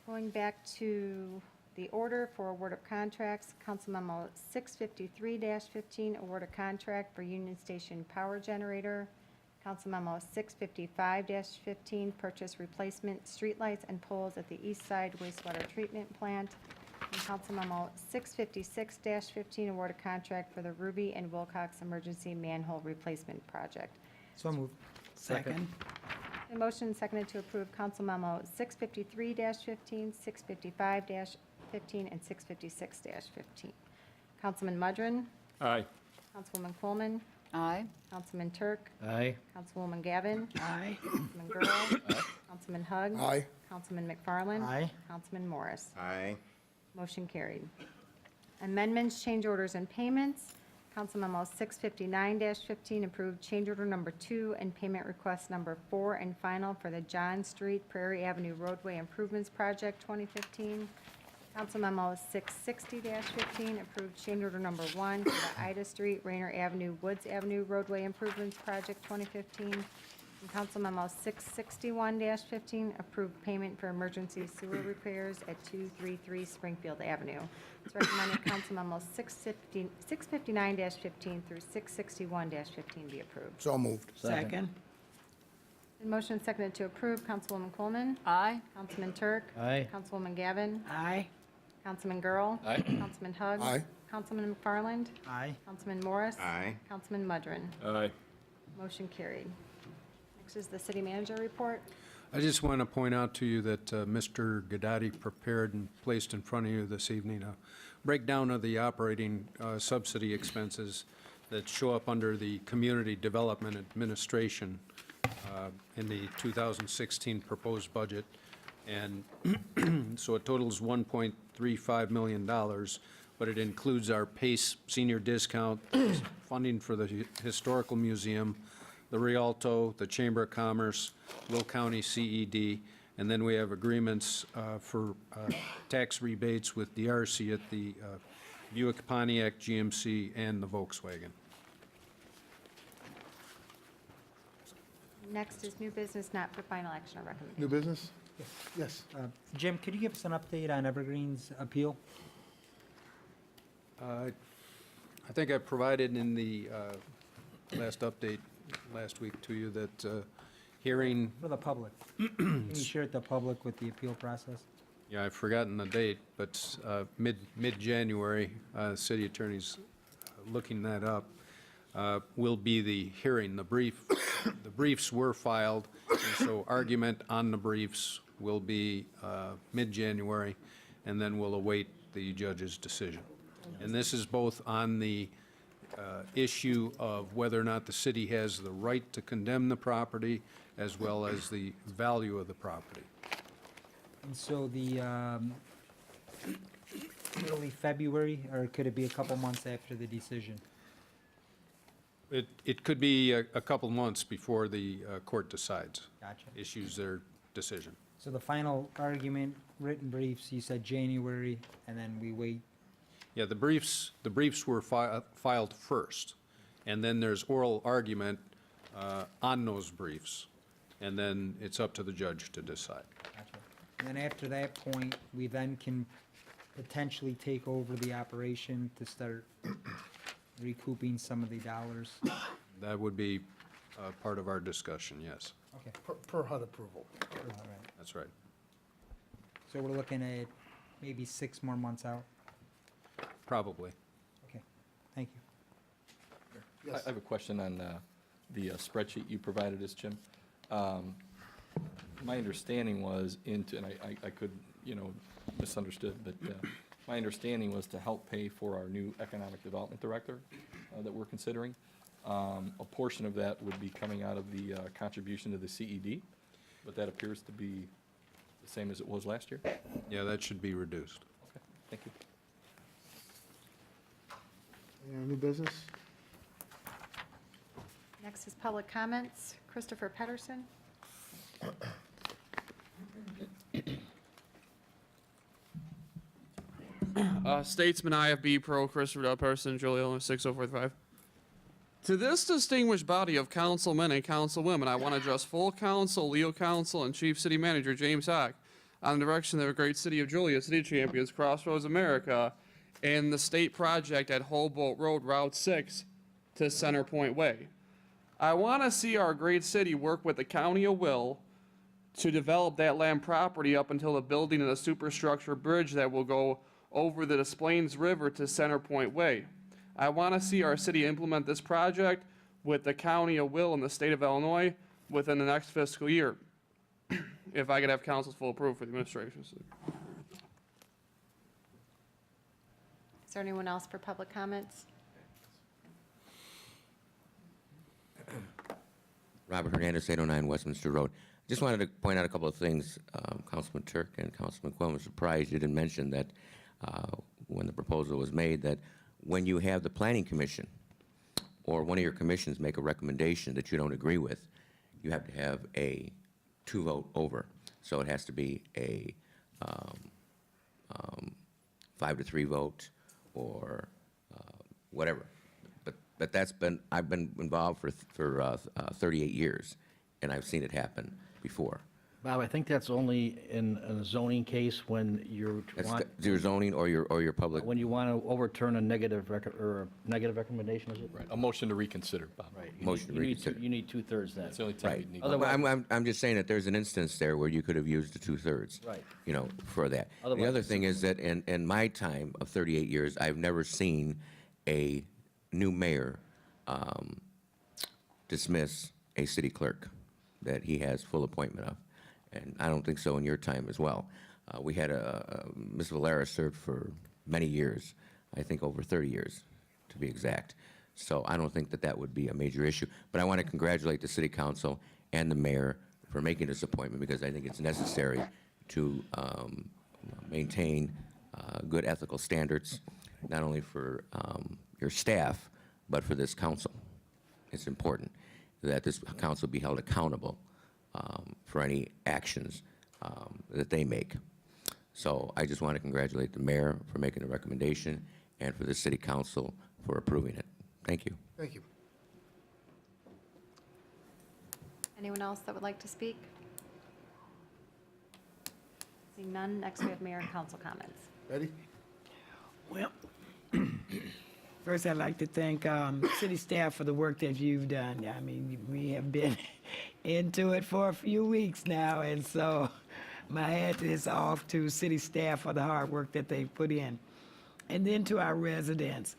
Going back to the order for award of contracts, Council Memo 653-15, award of contract for Union Station Power Generator. Council Memo 655-15, purchase replacement streetlights and poles at the East Side wastewater treatment plant. And Council Memo 656-15, award of contract for the Ruby and Wilcox Emergency Manhole Replacement Project. So moved. Second? A motion seconded to approve Council Memo 653-15, 655-15, and 656-15. Councilman Mudrin, Aye. Councilwoman Coleman, Aye. Councilman Turk, Aye. Councilwoman Gavin, Aye. Councilman Girl, Councilman Hug. Aye. Councilman McFarland. Aye. Councilman Morris. Aye. Motion carried. Amendments, change orders, and payments. Council Memo 659-15 approved change order number 2 and payment request number 4 and final for the John Street Prairie Avenue Roadway Improvements Project 2015. Council Memo 660-15 approved change order number 1 for the Ida Street Rayner Avenue Woods Avenue Roadway Improvements Project 2015. And Council Memo 661-15 approved payment for emergency sewer repairs at 233 Springfield Avenue. It's recommended Council Memo 659-15 through 661-15 be approved. So moved. Second. In motion and seconded to approve, Councilwoman Coleman. Aye. Councilman Turk. Aye. Councilwoman Gavin. Aye. Councilman Girl. Aye. Councilman Hug. Aye. Councilman McFarland. Aye. Councilman Morris. Aye. Councilman Mudrin. Aye. Motion carried. Next is the city manager report. I just want to point out to you that Mr. Gadati prepared and placed in front of you this evening a breakdown of the operating subsidy expenses that show up under the Community Development Administration in the 2016 proposed budget. And so it totals $1.35 million, but it includes our PACE senior discount, funding for the Historical Museum, the Rialto, the Chamber of Commerce, Will County CED, and then we have agreements for tax rebates with DRC at the Buick Pontiac GMC and the Volkswagen. Next is new business not for final action or recommendation. New business? Yes. Jim, could you give us an update on Evergreen's appeal? I think I provided in the last update last week to you that hearing, For the public. Can you share it the public with the appeal process? yeah, I've forgotten the date, but mid-January, city attorney's looking that up, will be the hearing. The briefs were filed, and so argument on the briefs will be mid-January, and then we'll await the judge's decision. And this is both on the issue of whether or not the city has the right to condemn the property, as well as the value of the property. And so the early February, or could it be a couple months after the decision? It could be a couple months before the court decides, Gotcha. issues their decision. So the final argument, written briefs, you said January, and then we wait. Yeah, the briefs were filed first, and then there's oral argument on those briefs, and then it's up to the judge to decide. Gotcha. And then after that point, we then can potentially take over the operation to start recouping some of the dollars. That would be part of our discussion, yes. Okay, Per HUD approval. all right. That's right. So we're looking at maybe 6 more months out? Probably. Okay, thank you. I have a question on the spreadsheet you provided us, Jim. My understanding was and I could, misunderstood, but my understanding was to help pay for our new economic development director that we're considering. A portion of that would be coming out of the contribution to the CED, but that appears to be the same as it was last year. Yeah, that should be reduced. Okay, thank you. Any new business? Next is public comments. Christopher Pedersen. Statesman IFB Pro Christopher L. Person, Joliet, Illinois 6045. To this distinguished body of councilmen and councilwomen, I want to address full council, legal counsel, and Chief City Manager James Hack on the direction of the great city of Joliet, City of Champions, Crossroads America, and the state project at Holboat Road, Route 6 to Center Point Way. I want to see our great city work with the County of Will to develop that land property up until the building of the superstructure bridge that will go over the Des Plaines River to Center Point Way. I want to see our city implement this project with the County of Will and the state of Illinois within the next fiscal year. If I could have council's full approval for the administration. Is there anyone else for public comments? Robert Hernandez, 809 Westminster Road. Just wanted to point out a couple of things. Councilman Turk and Councilman Quinn was surprised you didn't mention that when the proposal was made, that when you have the Planning Commission or one of your commissions make a recommendation that you don't agree with, you have to have a 2-vote over. So it has to be a 5-3 vote or whatever. But I've been involved for 38 years, and I've seen it happen before. Bob, I think that's only in a zoning case when you want, Your zoning or your public. when you want to overturn a negative recommendation, is it? Right, a motion to reconsider, Bob. Right. Motion to You need reconsider. You need 2/3 then. That's the only time Right. you'd need. Otherwise- I'm just saying that there's an instance there where you could have used the 2/3. Right. You know, for that. The Otherwise- other thing is that in my time of 38 years, I've never seen a new mayor dismiss a city clerk that he has full appointment of. And I don't think so in your time as well. We had Ms. Valera served for many years, I think over 30 years, to be exact. So I don't think that that would be a major issue. But I want to congratulate the city council and the mayor for making this appointment, because I think it's necessary to maintain good ethical standards, not only for your staff, but for this council. It's important that this council be held accountable for any actions that they make. So I just want to congratulate the mayor for making the recommendation and for the city council for approving it. Thank you. Thank you. Anyone else that would like to speak? Seeing none, next we have mayor and council comments. Ready? Well, first I'd like to thank city staff for the work that you've done. I mean, we have been into it for a few weeks now, and so my hat is off to city staff for the hard work that they've put in. And then to our residents.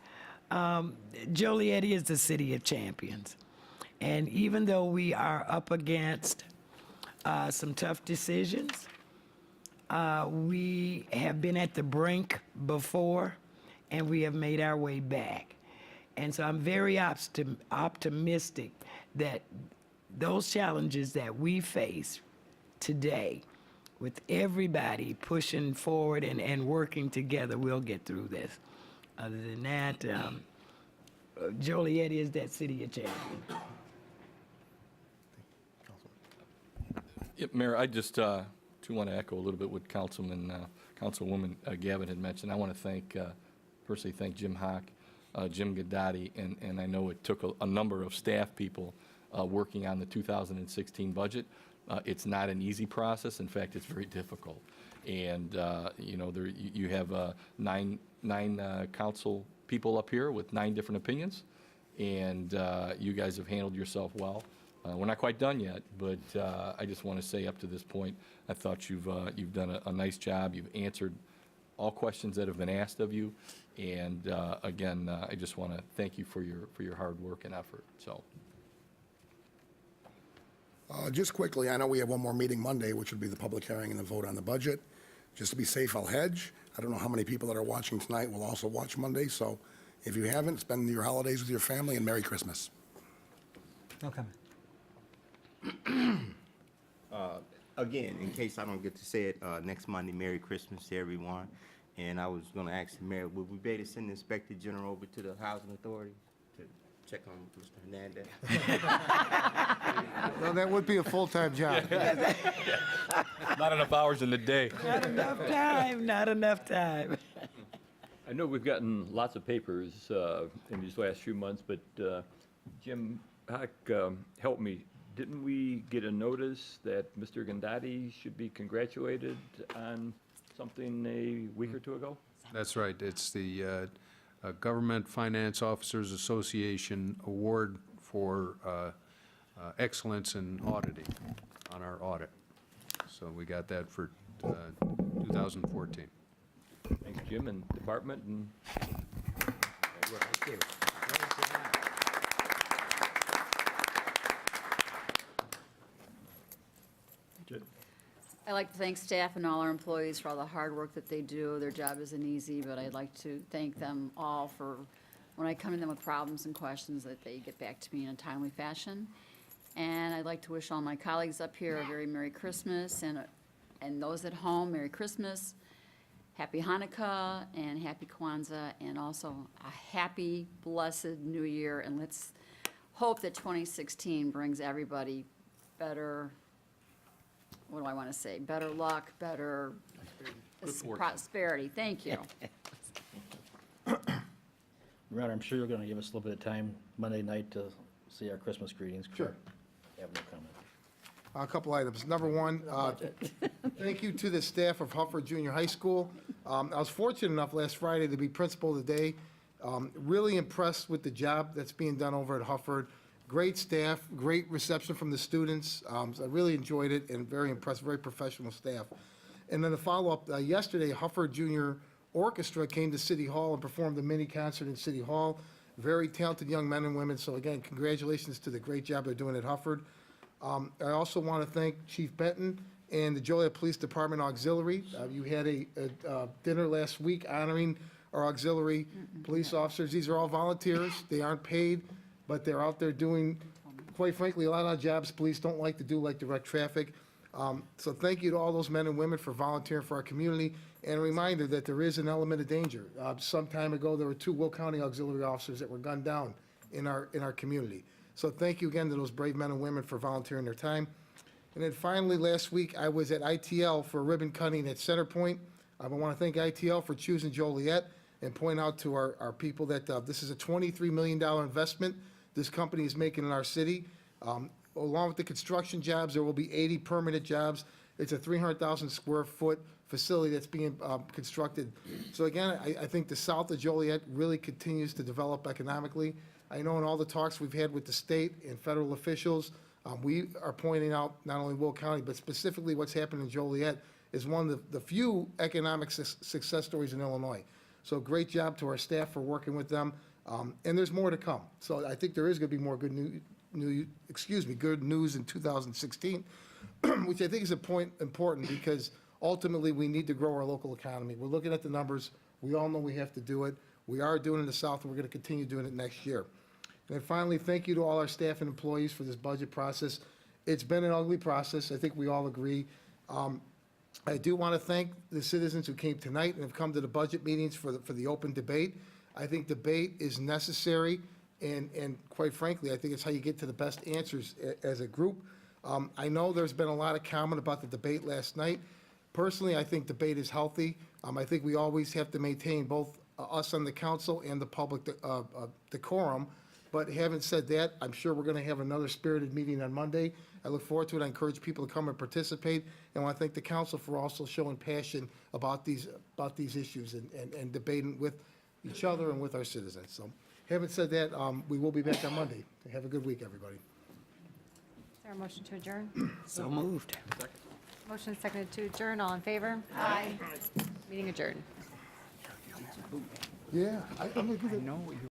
Joliet is the city of champions. And even though we are up against some tough decisions, we have been at the brink before, and we have made our way back. And so I'm very optimistic that those challenges that we face today, with everybody pushing forward and working together, we'll get through this. Other than that, Joliet is that city of champions. Yep, Mayor, I just too want to echo a little bit what Councilwoman Gavin had mentioned. I want to personally thank Jim Hock, Jim Gaddotti, and I know it took a number of staff people working on the 2016 budget. It's not an easy process. In fact, it's very difficult. And, you have nine council people up here with 9 different opinions, and you guys have handled yourself well. We're not quite done yet, but I just want to say up to this point, I thought you've done a nice job. You've answered all questions that have been asked of you, and again, I just want to thank you for your hard work and effort. So. Just quickly, I know we have one more meeting Monday, which would be the public hearing and the vote on the budget. Just to be safe, I'll hedge. I don't know how many people that are watching tonight will also watch Monday, so if you haven't, spend your holidays with your family and Merry Christmas. No comment. Again, in case I don't get to say it, next Monday, Merry Christmas to everyone. And I was gonna ask the mayor, would we be able to send the Inspector General over to the Housing Authority to check on Mr. Hernandez? Well, that would be a full-time job. Not enough hours in the day. Not enough time, not enough time. I know we've gotten lots of papers in these last few months, but Jim Hock, help me. Didn't we get a notice that Mr. Gandati should be congratulated on something a week or two ago? That's right. It's the Government Finance Officers Association Award for excellence in auditing on our audit. So we got that for 2014. Thanks, Jim, and department, and I'd like to thank staff and all our employees for all the hard work that they do. Their job isn't easy, but I'd like to thank them all for, when I come to them with problems and questions, that they get back to me in a timely fashion. And I'd like to wish all my colleagues up here a very Merry Christmas, and those at home, Merry Christmas, Happy Hanukkah, and Happy Kwanzaa, and also a happy, blessed New Year. And let's hope that 2016 brings everybody better, what do I want to say? Better luck, better prosperity. Thank you. Your Honor, I'm sure you're going to give us a little bit of time Monday night to see our Christmas greetings. Sure. I have no comment. A couple items. Number one, thank you to the staff of Hufford Junior High School. I was fortunate enough last Friday to be principal of the day. Really impressed with the job that's being done over at Hufford. Great staff, great reception from the students. So I really enjoyed it and very impressed, very professional staff. And then the follow-up, yesterday, Hufford Junior Orchestra came to City Hall and performed a mini concert in City Hall. Very talented young men and women. So again, congratulations to the great job they're doing at Hufford. I also want to thank Chief Benton and the Joliet Police Department Auxiliary. You had a dinner last week honoring our auxiliary police officers. These are all volunteers. They aren't paid, but they're out there doing, quite frankly, a lot of jobs police don't like to do, like direct traffic. So thank you to all those men and women for volunteering for our community. And a reminder that there is an element of danger. Some time ago, there were 2 Will County auxiliary officers that were gunned down in our community. So thank you again to those brave men and women for volunteering their time. And then finally, last week, I was at ITL for ribbon cutting at Center Point. I want to thank ITL for choosing Joliet and point out to our people that this is a $23 million investment this company is making in our city. Along with the construction jobs, there will be 80 permanent jobs. It's a 300,000 square foot facility that's being constructed. So again, I think the south of Joliet really continues to develop economically. I know in all the talks we've had with the state and federal officials, we are pointing out not only Will County, but specifically what's happened in Joliet is one of the few economic success stories in Illinois. So great job to our staff for working with them, and there's more to come. So I think there is going to be more good good news in 2016, which I think is important because ultimately we need to grow our local economy. We're looking at the numbers. We all know we have to do it. We are doing it in the south, and we're going to continue doing it next year. And then finally, thank you to all our staff and employees for this budget process. It's been an ugly process. I think we all agree. I do want to thank the citizens who came tonight and have come to the budget meetings for the open debate. I think debate is necessary, and quite frankly, I think it's how you get to the best answers as a group. I know there's been a lot of comment about the debate last night. Personally, I think debate is healthy. I think we always have to maintain both us on the council and the public decorum. But having said that, I'm sure we're going to have another spirited meeting on Monday. I look forward to it. I encourage people to come and participate. And I want to thank the council for also showing passion about these issues and debating with each other and with our citizens. So having said that, we will be back on Monday. Have a good week, everybody. Is there a motion to adjourn? So moved. Motion seconded to adjourn. All in favor? Aye. Meeting adjourned. Yeah, I'm going to give it. I know what you